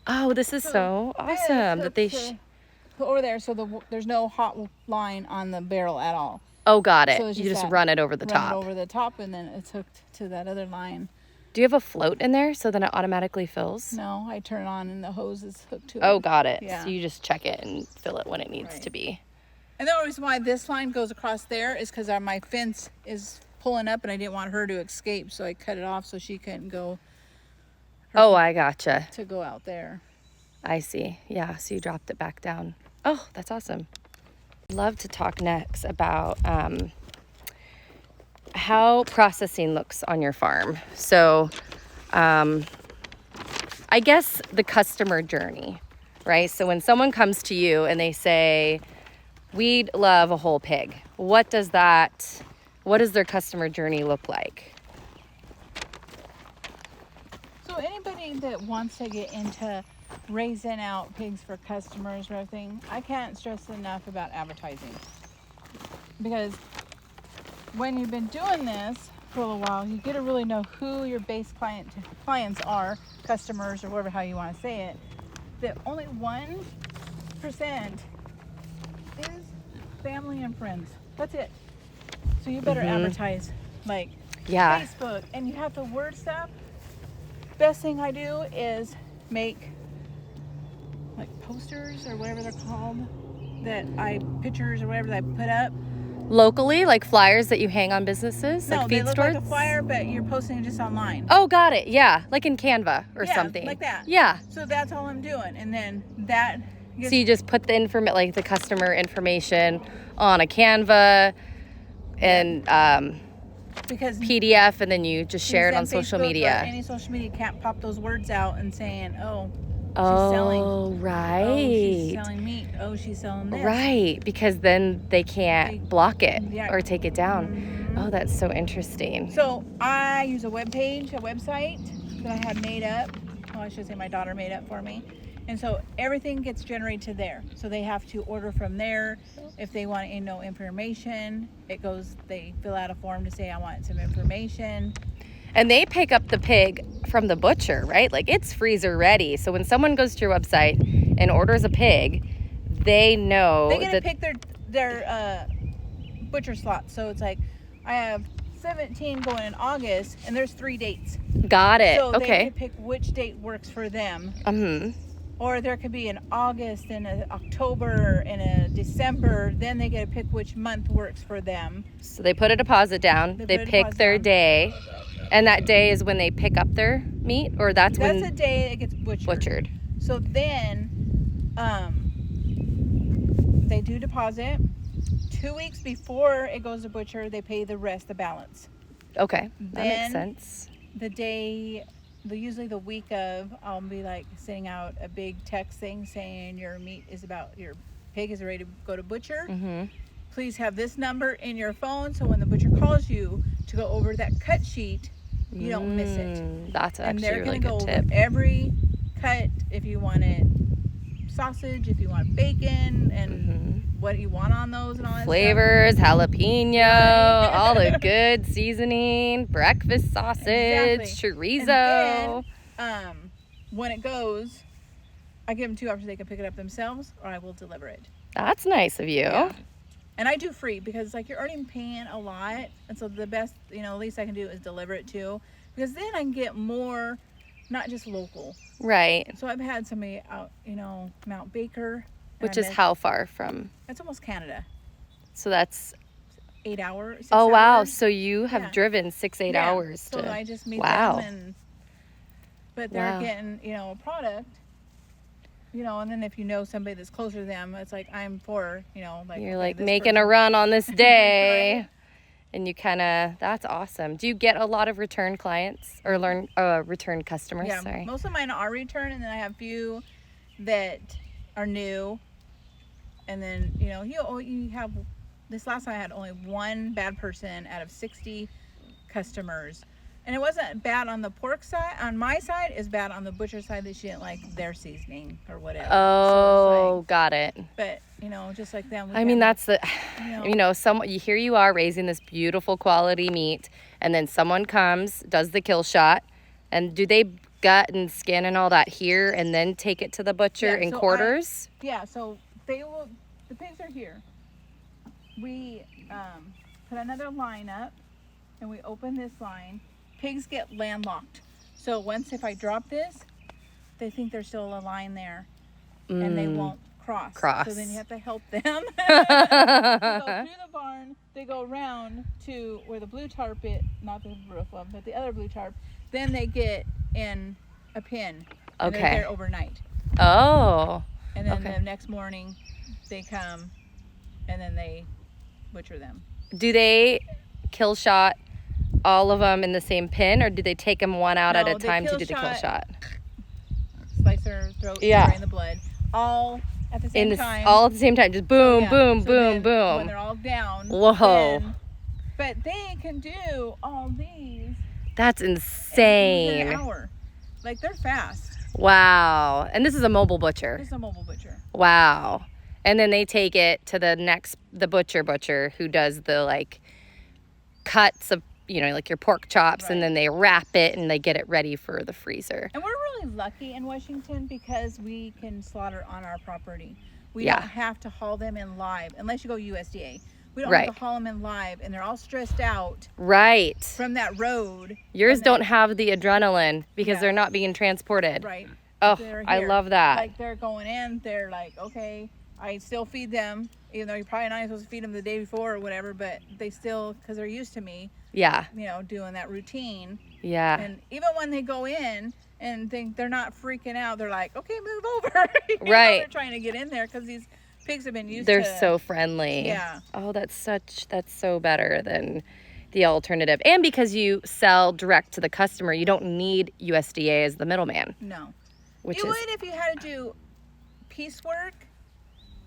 [SPEAKER 1] Oh, this is so awesome that they.
[SPEAKER 2] Over there, so there's no hot line on the barrel at all.
[SPEAKER 1] Oh, got it.
[SPEAKER 2] So it's
[SPEAKER 1] You just
[SPEAKER 2] that-
[SPEAKER 1] run it over the top.
[SPEAKER 2] Run it over the top, and then it's hooked to that other line.
[SPEAKER 1] Do you have a float in there so then it automatically fills?
[SPEAKER 2] No, I turn it on and the hose is hooked to it.
[SPEAKER 1] Oh, got it.
[SPEAKER 2] Yeah.
[SPEAKER 1] So you just check it and fill it when it needs
[SPEAKER 2] Right.
[SPEAKER 1] to be.
[SPEAKER 2] And the only reason why this line goes across there is because my fence is pulling up and I didn't want her to escape, so I cut it off so she couldn't go
[SPEAKER 1] Oh, I gotcha.
[SPEAKER 2] to go out there.
[SPEAKER 1] I see. Yeah, so you dropped it back down. Oh, that's awesome. I'd love to talk next about how processing looks on your farm. So I guess the customer journey, right? So when someone comes to you and they say, we'd love a whole pig, what does their customer journey look like?
[SPEAKER 2] So anybody that wants to get into raising out pigs for customers or everything, I can't stress enough about advertising. Because when you've been doing this for a little while, you get to really know who your base clients are, customers or whatever how you want to say it. That only 1% is family and friends. That's it. So you better advertise like
[SPEAKER 1] Yeah.
[SPEAKER 2] Facebook, and you have to word stuff. Best thing I do is make like posters or whatever they're called, pictures or whatever that I put up.
[SPEAKER 1] Locally, like flyers that you hang on businesses,
[SPEAKER 2] No,
[SPEAKER 1] like
[SPEAKER 2] they
[SPEAKER 1] feed
[SPEAKER 2] look
[SPEAKER 1] stores?
[SPEAKER 2] like a flyer, but you're posting it just online.
[SPEAKER 1] Oh, got it. Yeah, like in Canva or
[SPEAKER 2] Yeah,
[SPEAKER 1] something.
[SPEAKER 2] like that.
[SPEAKER 1] Yeah.
[SPEAKER 2] So that's all I'm doing, and then that.
[SPEAKER 1] So you just put the customer information on a Canva and
[SPEAKER 2] because
[SPEAKER 1] PDF, and then you just share it on
[SPEAKER 2] then
[SPEAKER 1] social
[SPEAKER 2] Facebook or
[SPEAKER 1] media.
[SPEAKER 2] any social media can't pop those words out and saying, "Oh, she's selling.
[SPEAKER 1] Oh, right.
[SPEAKER 2] Oh, she's selling meat. Oh, she's selling this."
[SPEAKER 1] Right, because then they can't block it
[SPEAKER 2] Yeah.
[SPEAKER 1] or take it down. Oh, that's so interesting.
[SPEAKER 2] So I use a website that I had made up. Well, I should say my daughter made up for me. And so everything gets generated there. So they have to order from there. If they want to know information, they fill out a form to say, I want some information.
[SPEAKER 1] And they pick up the pig from the butcher, right? Like it's freezer ready. So when someone goes to your website and orders a pig, they know
[SPEAKER 2] They get to pick their butcher slots. So it's like, I have 17 going in August, and there's 3 dates.
[SPEAKER 1] Got it.
[SPEAKER 2] So they
[SPEAKER 1] Okay.
[SPEAKER 2] can pick which date works for them.
[SPEAKER 1] Mm-hmm.
[SPEAKER 2] Or there could be an August and an October and a December. Then they get to pick which month works for them.
[SPEAKER 1] So they put a deposit down. They
[SPEAKER 2] put a
[SPEAKER 1] pick
[SPEAKER 2] deposit
[SPEAKER 1] their
[SPEAKER 2] down.
[SPEAKER 1] day. And that day is when they pick up their meat, or that's
[SPEAKER 2] That's
[SPEAKER 1] when
[SPEAKER 2] the day it gets butchered. So then they do deposit. 2 weeks before it goes to butcher, they pay the rest, the balance.
[SPEAKER 1] Okay, that makes
[SPEAKER 2] Then
[SPEAKER 1] sense.
[SPEAKER 2] Usually the week of, I'll be like sending out a big text thing saying your pig is ready to go to butcher.
[SPEAKER 1] Mm-hmm.
[SPEAKER 2] Please have this number in your phone so when the butcher calls you to go over that cut sheet, you don't miss it.
[SPEAKER 1] That's
[SPEAKER 2] And
[SPEAKER 1] actually a
[SPEAKER 2] they're
[SPEAKER 1] really
[SPEAKER 2] going to
[SPEAKER 1] good
[SPEAKER 2] go
[SPEAKER 1] tip.
[SPEAKER 2] over every cut, if you want it sausage, if you want bacon, and what you want on those and all that
[SPEAKER 1] Flavors, jalapeno,
[SPEAKER 2] Right.
[SPEAKER 1] all the good seasoning, breakfast sausage,
[SPEAKER 2] Exactly.
[SPEAKER 1] chorizo.
[SPEAKER 2] And then, when it goes, I give them 2 options. They can pick it up themselves, or I will deliver it.
[SPEAKER 1] That's nice of you.
[SPEAKER 2] Yeah. And I do free because it's like you're already paying a lot, and so the best, least I can do is deliver it too, because then I can get more, not just local.
[SPEAKER 1] Right.
[SPEAKER 2] So I've had somebody out, Mount Baker, and
[SPEAKER 1] Which is how far from?
[SPEAKER 2] That's almost Canada.
[SPEAKER 1] So that's
[SPEAKER 2] 8 hours. 6
[SPEAKER 1] oh wow.
[SPEAKER 2] hours.
[SPEAKER 1] So you have
[SPEAKER 2] Yeah.
[SPEAKER 1] driven 6-8
[SPEAKER 2] Yeah.
[SPEAKER 1] hours
[SPEAKER 2] So
[SPEAKER 1] to.
[SPEAKER 2] I just meet
[SPEAKER 1] Wow.
[SPEAKER 2] them, but they're
[SPEAKER 1] Wow.
[SPEAKER 2] getting a product. And then if you know somebody that's closer to them, it's like I'm for like
[SPEAKER 1] You're
[SPEAKER 2] okay,
[SPEAKER 1] like
[SPEAKER 2] this
[SPEAKER 1] making a
[SPEAKER 2] person-
[SPEAKER 1] run on this day.
[SPEAKER 2] Right.
[SPEAKER 1] And you that's awesome. Do you get a lot of return clients or return customers?
[SPEAKER 2] Yeah,
[SPEAKER 1] Sorry.
[SPEAKER 2] most of mine are return, and then I have few that are new. And then you have this last time I had only 1 bad person out of 60 customers, and it wasn't bad on the pork side. On my side, it's bad on the butcher side that she didn't like their seasoning or whatever.
[SPEAKER 1] Oh, got it.
[SPEAKER 2] But just like them.
[SPEAKER 1] I mean, that's the,
[SPEAKER 2] know.
[SPEAKER 1] here you are raising this beautiful quality meat, and then someone comes, does the kill shot, and do they gut and skin and all that here, and then take it to the butcher in quarters?
[SPEAKER 2] So they will. The pigs are here. We put another line up, and we open this line. Pigs get landlocked. So once if I drop this, they think there's still a line there, and they won't cross. So then you have to help them. They go through the barn. They go around to where the blue tarp is, not the roof one, but the other blue tarp. Then they get in a pen. And they're there overnight.
[SPEAKER 1] Oh.
[SPEAKER 2] And then the next morning, they come, and then they butcher them.
[SPEAKER 1] Do they kill shot all of them in the same pen, or do they take them one out at a time to do the kill shot?
[SPEAKER 2] Slice their throat, drain the blood, all at the same time.
[SPEAKER 1] All at the same time, just boom, boom, boom, boom.
[SPEAKER 2] When they're all down.
[SPEAKER 1] Whoa.
[SPEAKER 2] But they can do all these.
[SPEAKER 1] That's insane.
[SPEAKER 2] In an hour. Like, they're fast.
[SPEAKER 1] Wow. And this is a mobile butcher.
[SPEAKER 2] This is a mobile butcher.
[SPEAKER 1] Wow. And then they take it to the butcher who does the like cuts of, like your pork chops, and then they wrap it and they get it ready for the freezer.
[SPEAKER 2] And we're really lucky in Washington because we can slaughter on our property. We don't have to haul them in live unless you go USDA. We don't have to haul them in live, and they're all stressed out.
[SPEAKER 1] Right.
[SPEAKER 2] From that road.
[SPEAKER 1] Yours don't have the adrenaline because they're not being transported.
[SPEAKER 2] Right.
[SPEAKER 1] Oh, I love that.
[SPEAKER 2] Like, they're going in, they're like, okay, I still feed them, even though you're probably not supposed to feed them the day before or whatever, but they still, because they're used to me.
[SPEAKER 1] Yeah.
[SPEAKER 2] Doing that routine.
[SPEAKER 1] Yeah.
[SPEAKER 2] And even when they go in and think they're not freaking out, they're like, okay, move over.
[SPEAKER 1] Right.
[SPEAKER 2] They're trying to get in there because these pigs have been used
[SPEAKER 1] They're so friendly.
[SPEAKER 2] Yeah.
[SPEAKER 1] Oh, that's so better than the alternative. And because you sell direct to the customer, you don't need USDA as the middleman.
[SPEAKER 2] No.
[SPEAKER 1] Would
[SPEAKER 2] if you had to do piecework.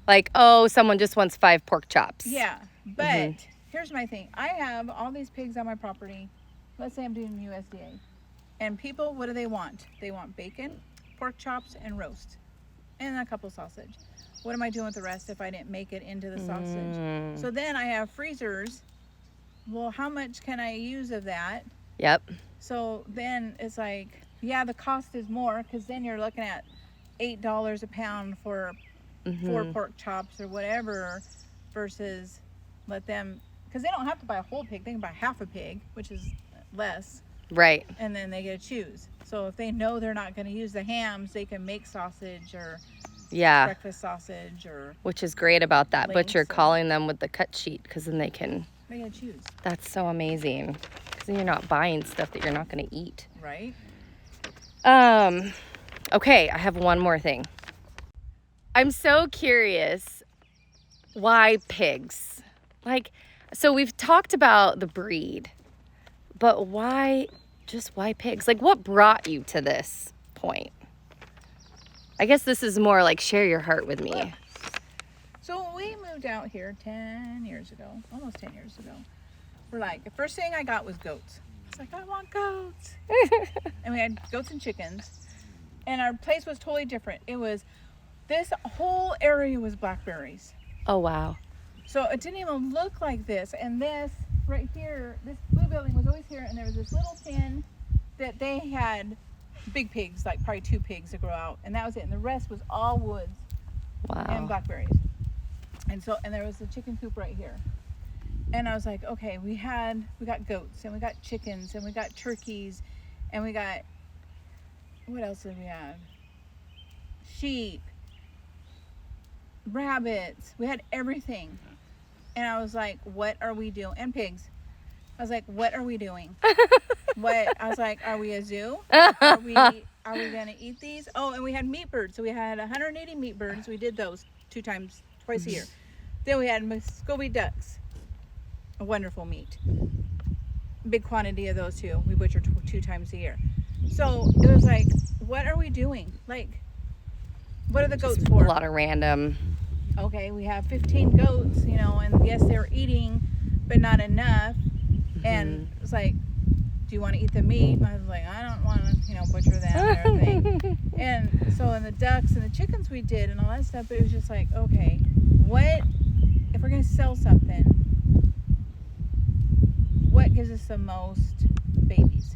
[SPEAKER 1] Like, oh, someone just wants 5 pork chops.
[SPEAKER 2] Yeah. But here's my thing. I have all these pigs on my property. Let's say I'm doing USDA. And people, what do they want? They want bacon, pork chops, and roast. And a couple sausage. What am I doing with the rest if I didn't make it into the sausage? So then I have freezers. Well, how much can I use of that?
[SPEAKER 1] Yep.
[SPEAKER 2] So then it's like, yeah, the cost is more because then you're looking at $8 a pound for 4 pork chops or whatever versus let them, because they don't have to buy a whole pig. They can buy half a pig, which is less.
[SPEAKER 1] Right.
[SPEAKER 2] And then they get to choose. So if they know they're not going to use the hams, they can make sausage or breakfast sausage or.
[SPEAKER 1] Which is great about that butcher
[SPEAKER 2] or,
[SPEAKER 1] calling them with the cut sheet, because then they can.
[SPEAKER 2] They get to choose.
[SPEAKER 1] That's so amazing. Because then you're not buying stuff that you're not going to eat.
[SPEAKER 2] Right.
[SPEAKER 1] Okay, I have one more thing. I'm so curious, why pigs? Like, so we've talked about the breed, but why pigs? Like, what brought you to this point? I guess this is more like share your heart with me.
[SPEAKER 2] So when we moved out here 10 years ago, almost 10 years ago, we're like, the first thing I got was goats. I was like, I want goats. And we had goats and chickens. And our place was totally different. This whole area was blackberries.
[SPEAKER 1] Oh, wow.
[SPEAKER 2] So it didn't even look like this. And this right here, this blue building was always here. And there was this little pen that they had big pigs, like probably 2 pigs to grow out. And that was it. And the rest was all woods and blackberries. And there was the chicken coop right here. And I was like, okay, we got goats and we got chickens and we got turkeys and we got, what else did we have? Sheep, rabbits. We had everything. And I was like, what are we doing? And pigs. I was like, what are we doing? I was like, are we a zoo? Are we going to eat these? Oh, and we had meat birds. So we had 180 meat birds. We did those twice a year. Then we had Muscovy ducks. A wonderful meat. Big quantity of those too. We butchered 2 times a year. So it was like, what are we doing? Like, what are the goats for?
[SPEAKER 1] A lot of random.
[SPEAKER 2] Okay, we have 15 goats, and yes, they were eating, but not enough. And it's like, do you want to eat the meat? And I was like, I don't want to, butcher them and everything. And so, and the ducks and the chickens we did and all that stuff, but it was just like, okay, what, if we're going to sell something, what gives us the most babies?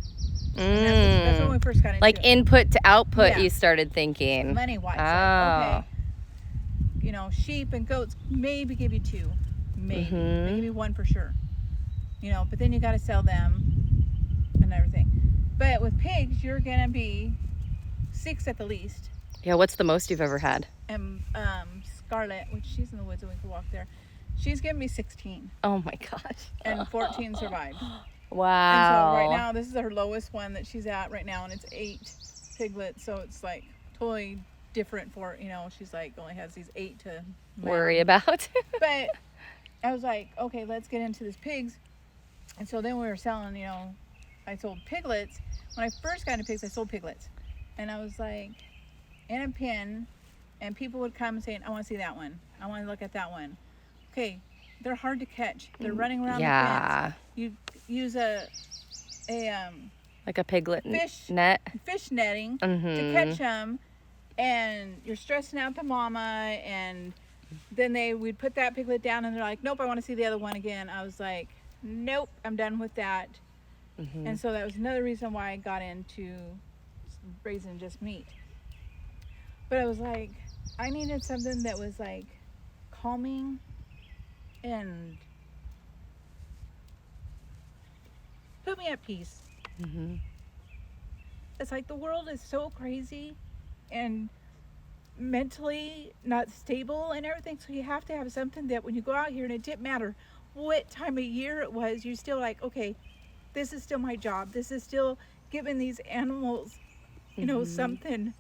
[SPEAKER 2] That's when we first got into
[SPEAKER 1] like
[SPEAKER 2] it.
[SPEAKER 1] Input to output, you started thinking.
[SPEAKER 2] Money-wise.
[SPEAKER 1] Oh.
[SPEAKER 2] Like, okay, sheep and goats maybe give you 2. Maybe 1 for sure. But then you got to sell them and everything. But with pigs, you're gonna be 6 at the least.
[SPEAKER 1] Yeah, what's the most you've ever had?
[SPEAKER 2] And Scarlett, which she's in the woods and we can walk there, she's given me 16.
[SPEAKER 1] Oh my gosh.
[SPEAKER 2] And 14 survived.
[SPEAKER 1] Wow.
[SPEAKER 2] And so right now, this is her lowest one that she's at right now, and it's 8 piglets. So it's like totally different for, she's like only has these 8 to
[SPEAKER 1] worry about.
[SPEAKER 2] But I was like, okay, let's get into this pigs. And so then we were selling, I sold piglets. When I first got into pigs, I sold piglets. And I was like in a pen, and people would come saying, I want to see that one. I want to look at that one. Okay, they're hard to catch. They're running around the fence. You use
[SPEAKER 1] like a piglet
[SPEAKER 2] fish netting to catch them, and you're stressing out the mama, and then we'd put that piglet down, and they're like, nope, I want to see the other one again. I was like, nope, I'm done with that. And so that was another reason why I got into raising just meat. But I was like, I needed something that was like calming and put me at peace. It's like the world is so crazy and mentally not stable and everything, so you have to have something that when you go out here, and it didn't matter what time of year it was, you're still like, okay, this is still my job, this is still giving these animals something.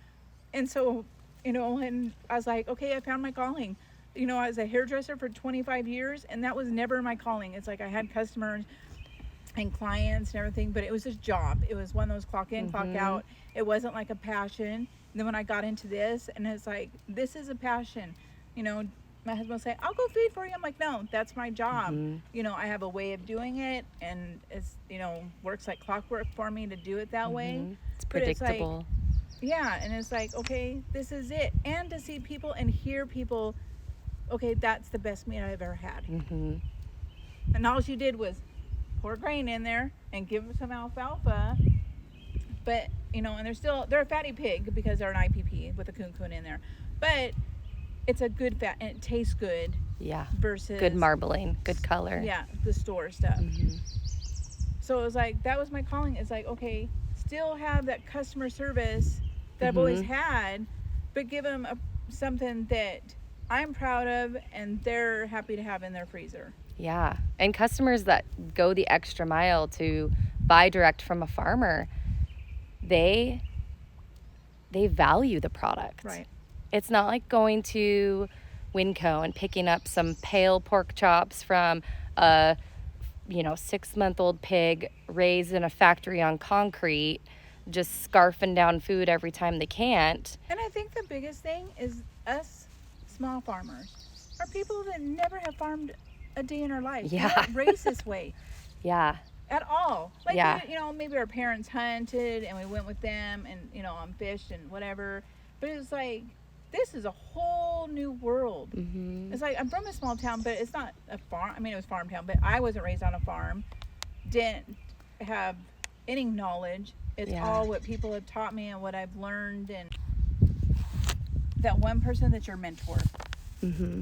[SPEAKER 2] And so and I was like, okay, I found my calling. I was a hairdresser for 25 years, and that was never my calling. It's like I had customers and clients and everything, but it was a job. It was one of those clock in, clock out. It wasn't like a passion. And then when I got into this, and it's like, this is a passion. My husband will say, I'll go feed for you. I'm like, no, that's my job. I have a way of doing it, and it's, works like clockwork for me to do it that way.
[SPEAKER 1] It's predictable.
[SPEAKER 2] Yeah, and it's like, okay, this is it. And to see people and hear people, okay, that's the best meat I've ever had. And all she did was pour grain in there and give them some alfalfa. But, and they're a fatty pig because they're an IPP with a coon in there. But it's a good fat, and it tastes good.
[SPEAKER 1] Yeah.
[SPEAKER 2] Versus
[SPEAKER 1] good marbling, good color.
[SPEAKER 2] Yeah, the store stuff. So it was like, that was my calling. It's like, okay, still have that customer service that I've always had, but give them something that I'm proud of and they're happy to have in their freezer.
[SPEAKER 1] Yeah. And customers that go the extra mile to buy direct from a farmer, they value the product.
[SPEAKER 2] Right.
[SPEAKER 1] It's not like going to Winco and picking up some pale pork chops from a 6-month-old pig raised in a factory on concrete, just scarfing down food every time they can't.
[SPEAKER 2] And I think the biggest thing is us small farmers are people that never have farmed a day in our life.
[SPEAKER 1] Yeah.
[SPEAKER 2] We weren't raised this way.
[SPEAKER 1] Yeah.
[SPEAKER 2] At all. Like,
[SPEAKER 1] yeah.
[SPEAKER 2] Maybe our parents hunted and we went with them and, on fish and whatever. But it's like, this is a whole new world. It's like, I'm from a small town, but it's not a farm. I mean, it was farm town, but I wasn't raised on a farm. Didn't have any knowledge. It's all what people have taught me and what I've learned, and that one person that's your mentor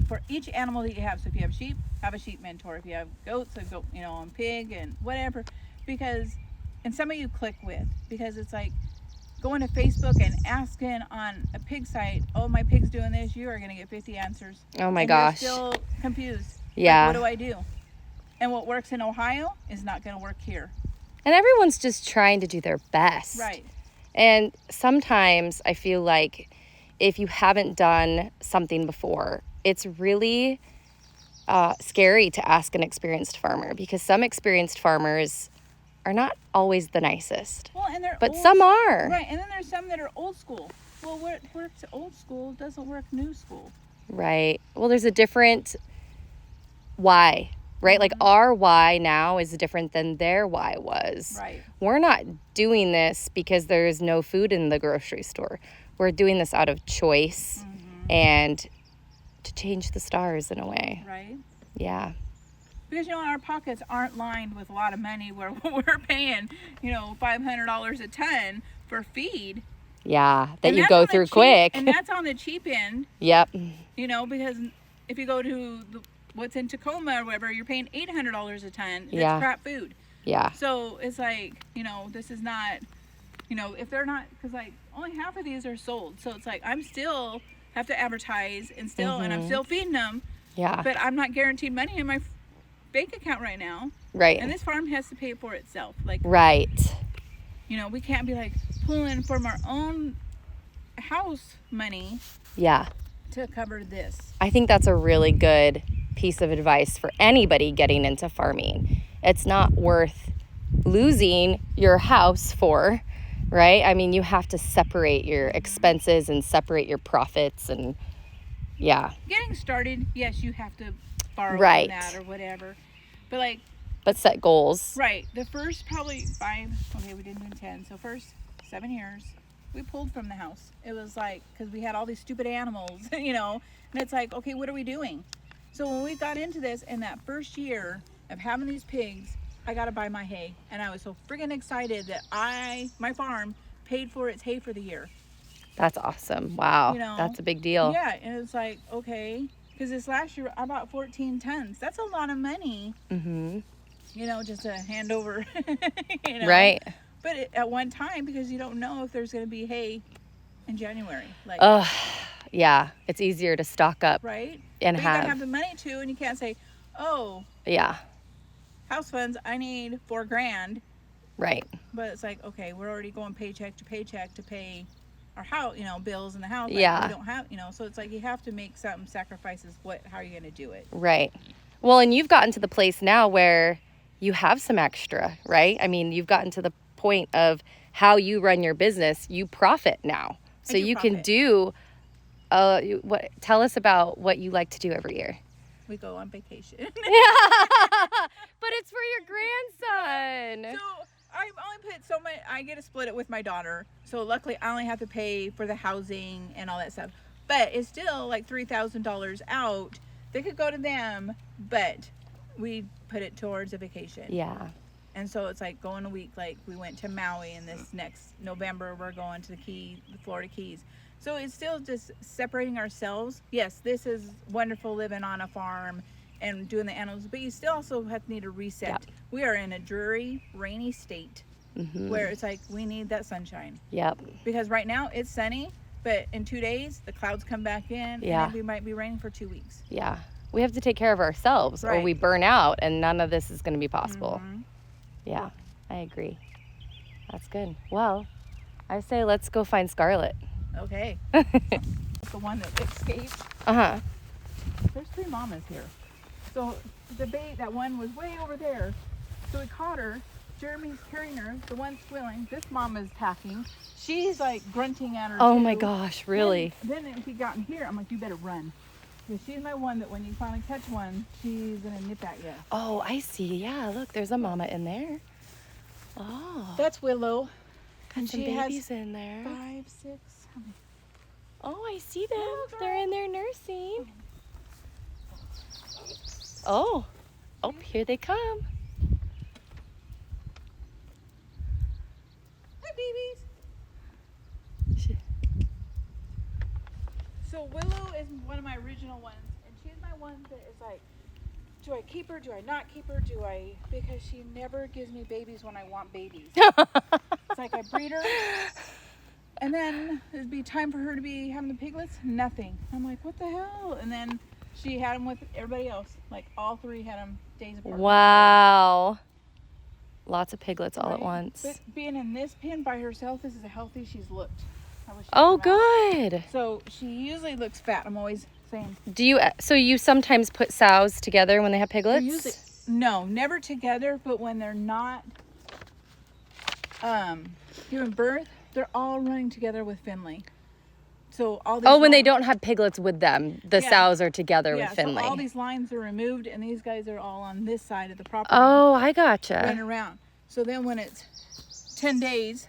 [SPEAKER 2] for each animal that you have. So if you have sheep, have a sheep mentor. If you have goats, a goat, on pig and whatever, and some of you click with, because it's like going to Facebook and asking on a pig site, oh, my pig's doing this, you are going to get 50 answers.
[SPEAKER 1] Oh my gosh.
[SPEAKER 2] You're still confused.
[SPEAKER 1] Yeah.
[SPEAKER 2] Like, what do I do? And what works in Ohio is not going to work here.
[SPEAKER 1] And everyone's just trying to do their best.
[SPEAKER 2] Right.
[SPEAKER 1] And sometimes I feel like if you haven't done something before, it's really scary to ask an experienced farmer, because some experienced farmers are not always the nicest.
[SPEAKER 2] Well, and
[SPEAKER 1] but some are.
[SPEAKER 2] Right, and then there's some that are old school. Well, what works old school doesn't work new school.
[SPEAKER 1] Right. Well, there's a different why. Right? Like our why now is different than their why was.
[SPEAKER 2] Right.
[SPEAKER 1] We're not doing this because there's no food in the grocery store. We're doing this out of choice and to change the stars in a way.
[SPEAKER 2] Right.
[SPEAKER 1] Yeah.
[SPEAKER 2] Because, our pockets aren't lined with a lot of money where we're paying, $500 a ton for feed.
[SPEAKER 1] Yeah. That you go through quick.
[SPEAKER 2] And that's on the cheap end.
[SPEAKER 1] Yep.
[SPEAKER 2] Because if you go to what's in Tacoma or whatever, you're paying $800 a ton. That's
[SPEAKER 1] Yeah.
[SPEAKER 2] crap food.
[SPEAKER 1] Yeah.
[SPEAKER 2] So it's like, this is not You know, if they're not, because like only half of these are sold. So it's like I'm still have to advertise and still, and I'm still feeding them.
[SPEAKER 1] Yeah.
[SPEAKER 2] But I'm not guaranteed money in my bank account right now.
[SPEAKER 1] Right.
[SPEAKER 2] And this farm has to pay for itself. Like,
[SPEAKER 1] right.
[SPEAKER 2] you know, we can't be like pulling from our own house money
[SPEAKER 1] Yeah.
[SPEAKER 2] to cover this.
[SPEAKER 1] I think that's a really good piece of advice for anybody getting into farming. It's not worth losing your house for, right? I mean, you have to separate your expenses and separate your profits, and yeah.
[SPEAKER 2] Getting started, yes, you have to borrow
[SPEAKER 1] Right.
[SPEAKER 2] from that or whatever. But like,
[SPEAKER 1] But set goals.
[SPEAKER 2] right, the first probably 5, okay, we didn't do 10. So first 7 years, we pulled from the house. It was like, because we had all these stupid animals, you know, and it's like, okay, what are we doing? So when we got into this, in that first year of having these pigs, I got to buy my hay. And I was so friggin' excited that my farm paid for its hay for the year.
[SPEAKER 1] That's awesome. Wow.
[SPEAKER 2] You know,
[SPEAKER 1] that's a big deal.
[SPEAKER 2] Yeah, and it's like, okay, because this last year I bought 14 tons. That's a lot of money,
[SPEAKER 1] Mm-hmm.
[SPEAKER 2] you know, just to hand over, you know.
[SPEAKER 1] Right.
[SPEAKER 2] But at one time, because you don't know if there's going to be hay in January. Like,
[SPEAKER 1] Yeah. It's easier to stock up
[SPEAKER 2] right?
[SPEAKER 1] and
[SPEAKER 2] But you got to have the money too, and you can't say, oh,
[SPEAKER 1] Yeah.
[SPEAKER 2] house funds, I need $4,000.
[SPEAKER 1] Right.
[SPEAKER 2] But it's like, okay, we're already going paycheck to pay our house, you know, bills in the house. Like,
[SPEAKER 1] Yeah.
[SPEAKER 2] we don't have, you know, so it's like you have to make some sacrifices. How are you going to do it?
[SPEAKER 1] Right. Well, and you've gotten to the place now where you have some extra, right? I mean, you've gotten to the point of how you run your business. You profit now. So you can do, tell us about what you like to do every year.
[SPEAKER 2] We go on vacation.
[SPEAKER 1] But it's for your grandson.
[SPEAKER 2] So I only put so much. I get to split it with my daughter. So luckily, I only have to pay for the housing and all that stuff. But it's still like $3,000 out. They could go to them, but we put it towards a vacation.
[SPEAKER 1] Yeah.
[SPEAKER 2] And so it's like going a week. Like we went to Maui, and this next November we're going to the Florida Keys. So it's still just separating ourselves. Yes, this is wonderful living on a farm and doing the animals, but you still also need a reset.
[SPEAKER 1] Yep.
[SPEAKER 2] We are in a dreary, rainy state where it's like we need that sunshine.
[SPEAKER 1] Yep.
[SPEAKER 2] Because right now it's sunny, but in 2 days the clouds come back in,
[SPEAKER 1] Yeah.
[SPEAKER 2] and we might be raining for 2 weeks.
[SPEAKER 1] Yeah. We have to take care of ourselves or
[SPEAKER 2] Right.
[SPEAKER 1] we burn out, and none of this is going to be possible.
[SPEAKER 2] Mhm.
[SPEAKER 1] Yeah, I agree. That's good. Well, I say let's go find Scarlett.
[SPEAKER 2] Okay. The one that escaped.
[SPEAKER 1] Uh-huh.
[SPEAKER 2] There's 3 mamas here. So the bait, that one was way over there. So we caught her. Jeremy's carrying her. The one squealing. This mama's tacking. She's like grunting at her.
[SPEAKER 1] Oh
[SPEAKER 2] too.
[SPEAKER 1] my gosh, really?
[SPEAKER 2] Then if he got in here, I'm like, you better run. Because she's my one that when you finally catch one, she's going to nip at you.
[SPEAKER 1] Oh, I see. Yeah, look, there's a mama in there. Oh,
[SPEAKER 2] That's Willow.
[SPEAKER 1] got
[SPEAKER 2] And
[SPEAKER 1] some
[SPEAKER 2] she
[SPEAKER 1] babies
[SPEAKER 2] has
[SPEAKER 1] in there.
[SPEAKER 2] 5, 6. How many?
[SPEAKER 1] Oh, I see them.
[SPEAKER 2] Oh,
[SPEAKER 1] They're in there nursing. Oh, here they come.
[SPEAKER 2] Hi, babies.
[SPEAKER 1] She-
[SPEAKER 2] So Willow is one of my original ones, and she's my one that is like, do I keep her? Do I not keep her? Because she never gives me babies when I want babies. It's like I breed her, and then it'd be time for her to be having the piglets. Nothing. I'm like, what the hell? And then she had them with everybody else. Like all 3 had them days apart.
[SPEAKER 1] Wow. Lots of piglets all at
[SPEAKER 2] Right?
[SPEAKER 1] once.
[SPEAKER 2] But being in this pen by herself, this is the healthiest she's looked. I wish she'd
[SPEAKER 1] Oh,
[SPEAKER 2] come out.
[SPEAKER 1] good.
[SPEAKER 2] So she usually looks fat. I'm always saying.
[SPEAKER 1] So you sometimes put sows together when they have
[SPEAKER 2] They're
[SPEAKER 1] piglets?
[SPEAKER 2] usually, no, never together, but when they're not giving birth, they're all running together with Finley. So all these
[SPEAKER 1] Oh, when they
[SPEAKER 2] lines-
[SPEAKER 1] don't have piglets with them, the
[SPEAKER 2] Yeah.
[SPEAKER 1] sows are together
[SPEAKER 2] yeah,
[SPEAKER 1] with Finley.
[SPEAKER 2] So all these lines are removed, and these guys are all on this side of the property.
[SPEAKER 1] Oh, I
[SPEAKER 2] Running
[SPEAKER 1] gotcha.
[SPEAKER 2] around. So then when it's 10 days,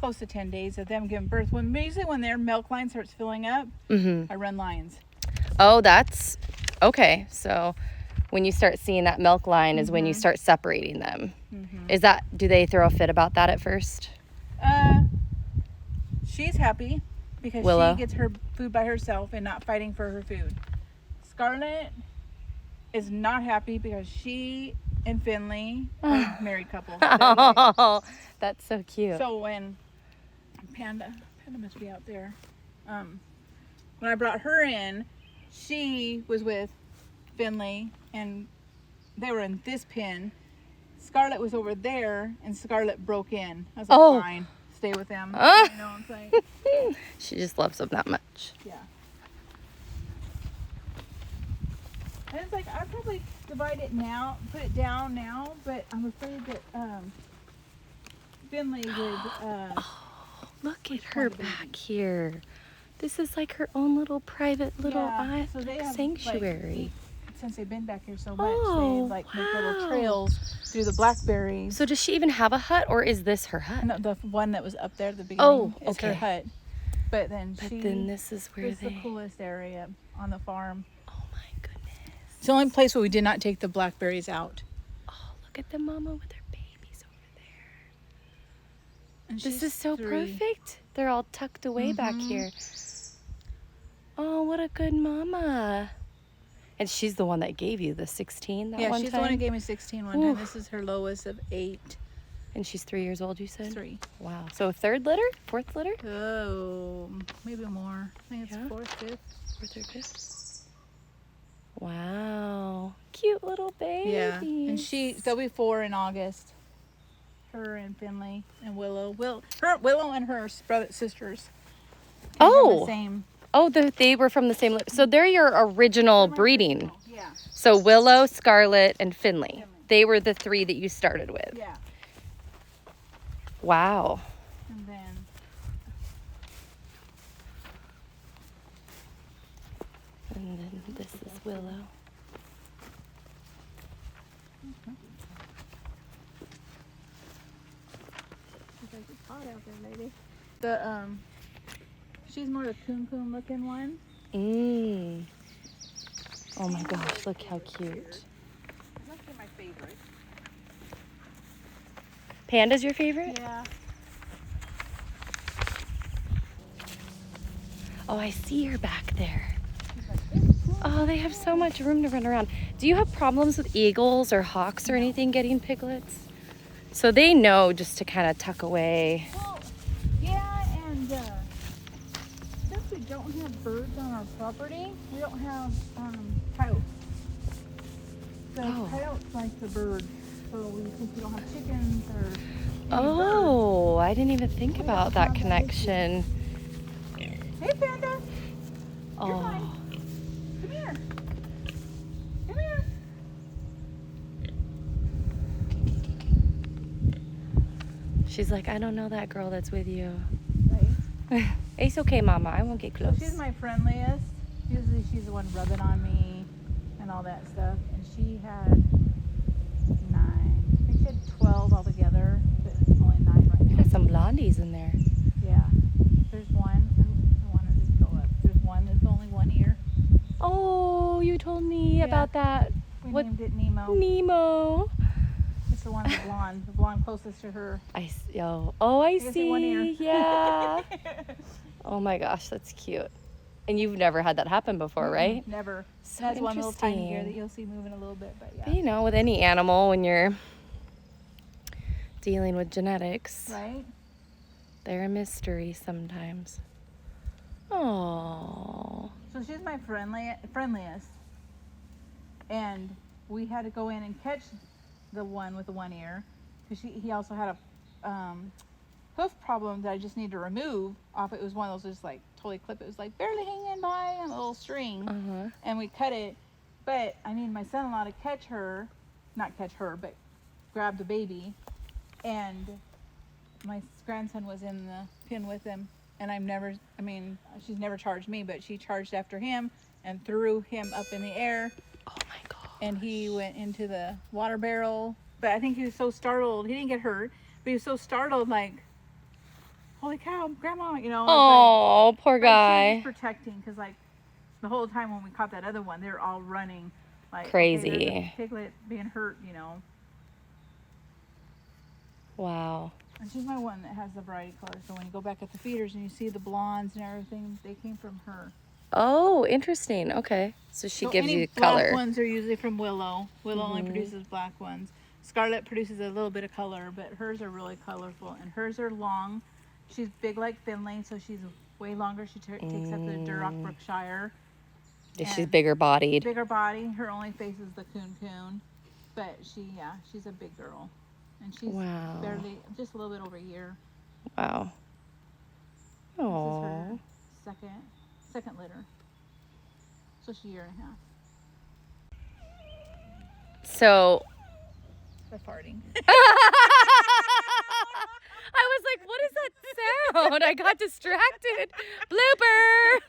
[SPEAKER 2] close to 10 days of them giving birth, usually when their milk line starts filling up, I run lines.
[SPEAKER 1] Oh, that's okay. So when you start seeing that milk line is when you start separating them. Do they throw a fit about that at first?
[SPEAKER 2] She's happy because
[SPEAKER 1] Willow?
[SPEAKER 2] she gets her food by herself and not fighting for her food. Scarlett is not happy because she and Finley are a married couple.
[SPEAKER 1] Oh, that's so cute.
[SPEAKER 2] So when Panda. Panda must be out there. When I brought her in, she was with Finley, and they were in this pen. Scarlett was over there, and Scarlett broke in. I was like,
[SPEAKER 1] Oh.
[SPEAKER 2] fine, stay with them.
[SPEAKER 1] Ah.
[SPEAKER 2] You know what I'm saying?
[SPEAKER 1] She just loves them that much.
[SPEAKER 2] Yeah. And it's like, I'd probably divide it now, put it down now, but I'm afraid that Finley would.
[SPEAKER 1] Look at her back here. This is like her own little private little
[SPEAKER 2] So they have,
[SPEAKER 1] sanctuary.
[SPEAKER 2] Like, since they've been back here so much,
[SPEAKER 1] Oh,
[SPEAKER 2] they like make
[SPEAKER 1] wow.
[SPEAKER 2] little trails through the blackberries.
[SPEAKER 1] So does she even have a hut, or is this her hut?
[SPEAKER 2] No, the one that was up there at the beginning
[SPEAKER 1] Oh,
[SPEAKER 2] is her
[SPEAKER 1] okay.
[SPEAKER 2] hut. But then
[SPEAKER 1] Then this is where
[SPEAKER 2] it's the coolest area on the farm.
[SPEAKER 1] Oh my goodness.
[SPEAKER 2] It's the only place where we did not take the blackberries out.
[SPEAKER 1] Oh, look at the mama with her babies over there.
[SPEAKER 2] And
[SPEAKER 1] This
[SPEAKER 2] she's
[SPEAKER 1] is so
[SPEAKER 2] 3.
[SPEAKER 1] perfect. They're all tucked away back here. Oh, what a good mama. And she's the one that gave you the 16 that one
[SPEAKER 2] she's
[SPEAKER 1] time?
[SPEAKER 2] the one who gave me 16 one
[SPEAKER 1] Ooh.
[SPEAKER 2] time. This is her lowest of 8.
[SPEAKER 1] And she's 3 years old, you said?
[SPEAKER 2] 3.
[SPEAKER 1] Wow. So third litter? Fourth litter?
[SPEAKER 2] Oh, maybe more. I think it's
[SPEAKER 1] Yeah.
[SPEAKER 2] 4th, 5th.
[SPEAKER 1] Fourth or fifth? Wow. Cute little baby.
[SPEAKER 2] Yeah, and they'll be 4 in August. Her and Finley and Willow. Willow and her sisters. came from
[SPEAKER 1] Oh.
[SPEAKER 2] the same.
[SPEAKER 1] Oh, they were from the same litter. So they're your original breeding.
[SPEAKER 2] Yeah.
[SPEAKER 1] So Willow, Scarlett, and Finley.
[SPEAKER 2] Finley.
[SPEAKER 1] They were the 3 that you started with.
[SPEAKER 2] Yeah.
[SPEAKER 1] Wow.
[SPEAKER 2] And then
[SPEAKER 1] And then this is Willow.
[SPEAKER 2] it's like it's hot out there, lady. The she's more the coon looking one.
[SPEAKER 1] Mmm. Oh my gosh, look how cute.
[SPEAKER 2] That's my favorite.
[SPEAKER 1] Panda's your favorite?
[SPEAKER 2] Yeah.
[SPEAKER 1] Oh, I see her back there. Oh, they have so much room to run around. Do you have problems with eagles or hawks or anything getting piglets? So they know just to kind of tuck away.
[SPEAKER 2] Well, yeah, and since we don't have birds on our property, we don't have coyotes. So
[SPEAKER 1] Oh.
[SPEAKER 2] coyotes like the birds. So since we don't have chickens or any
[SPEAKER 1] Oh, I didn't even think about that connection.
[SPEAKER 2] birds. Hey, Panda,
[SPEAKER 1] Oh,
[SPEAKER 2] come here. Come here.
[SPEAKER 1] she's like, I don't know that girl that's with you.
[SPEAKER 2] Right.
[SPEAKER 1] It's okay, Mama. I won't get
[SPEAKER 2] So
[SPEAKER 1] close.
[SPEAKER 2] she's my friendliest. Usually she's the one rubbing on me and all that stuff. And she had 9. I think she had 12 altogether, but only 9 right
[SPEAKER 1] You
[SPEAKER 2] now.
[SPEAKER 1] got some blondies in there.
[SPEAKER 2] Yeah. There's one. I want her to go up. There's one that's only 1 ear.
[SPEAKER 1] Oh, you told me
[SPEAKER 2] Yeah.
[SPEAKER 1] about that.
[SPEAKER 2] We
[SPEAKER 1] What?
[SPEAKER 2] named it Nemo.
[SPEAKER 1] Nemo.
[SPEAKER 2] It's the one with the blonde closest to her.
[SPEAKER 1] I see. Oh, I
[SPEAKER 2] guess in one ear.
[SPEAKER 1] see. Yeah. Oh my gosh, that's cute. And you've never had that happen before, right?
[SPEAKER 2] Never.
[SPEAKER 1] So
[SPEAKER 2] That's one little tiny ear that
[SPEAKER 1] interesting.
[SPEAKER 2] you'll see moving a little bit, but yeah.
[SPEAKER 1] But, you know, with any animal, when you're dealing with genetics,
[SPEAKER 2] Right?
[SPEAKER 1] they're a mystery sometimes. Oh.
[SPEAKER 2] So she's my friendliest. And we had to go in and catch the one with the 1 ear because he also had a hoof problem that I just need to remove off. It was one of those just like totally clip. It was like barely hanging by on a little string,
[SPEAKER 1] Uh-huh.
[SPEAKER 2] and we cut it. But I need my son-in-law to not catch her, but grab the baby. And my grandson was in the pen with him, and she's never charged me, but she charged after him and threw him up in the air.
[SPEAKER 1] Oh my god.
[SPEAKER 2] And he went into the water barrel. But I think he was so startled. He didn't get hurt, but he was so startled, like, holy cow, Grandma, you know.
[SPEAKER 1] Oh, poor
[SPEAKER 2] But she was
[SPEAKER 1] guy.
[SPEAKER 2] just protecting, because, like, the whole time when we caught that other one, they were all running. Like,
[SPEAKER 1] Crazy.
[SPEAKER 2] Okay, there's a piglet being hurt, you know.
[SPEAKER 1] Wow.
[SPEAKER 2] And she's my one that has the variety color. So when you go back at the feeders and you see the blondes and everything, they came from her.
[SPEAKER 1] Oh, interesting. Okay. So she gives
[SPEAKER 2] any
[SPEAKER 1] you
[SPEAKER 2] black
[SPEAKER 1] color.
[SPEAKER 2] ones are usually from Willow. Willow only
[SPEAKER 1] Mhm.
[SPEAKER 2] produces black ones. Scarlett produces a little bit of color, but hers are really colorful, and hers are long, She's big like Finley, so she's way longer. She takes up the Duroc Brookshire.
[SPEAKER 1] She's
[SPEAKER 2] And
[SPEAKER 1] bigger bodied.
[SPEAKER 2] Bigger body. Her only face is the coon. But she's a big girl. And she's
[SPEAKER 1] Wow.
[SPEAKER 2] barely, just a little bit over a year.
[SPEAKER 1] Wow.
[SPEAKER 2] This is
[SPEAKER 1] Oh.
[SPEAKER 2] her second litter. So she's a year and a half.
[SPEAKER 1] So
[SPEAKER 2] By farting.
[SPEAKER 1] I was like, what is that sound? I got distracted. Blooper.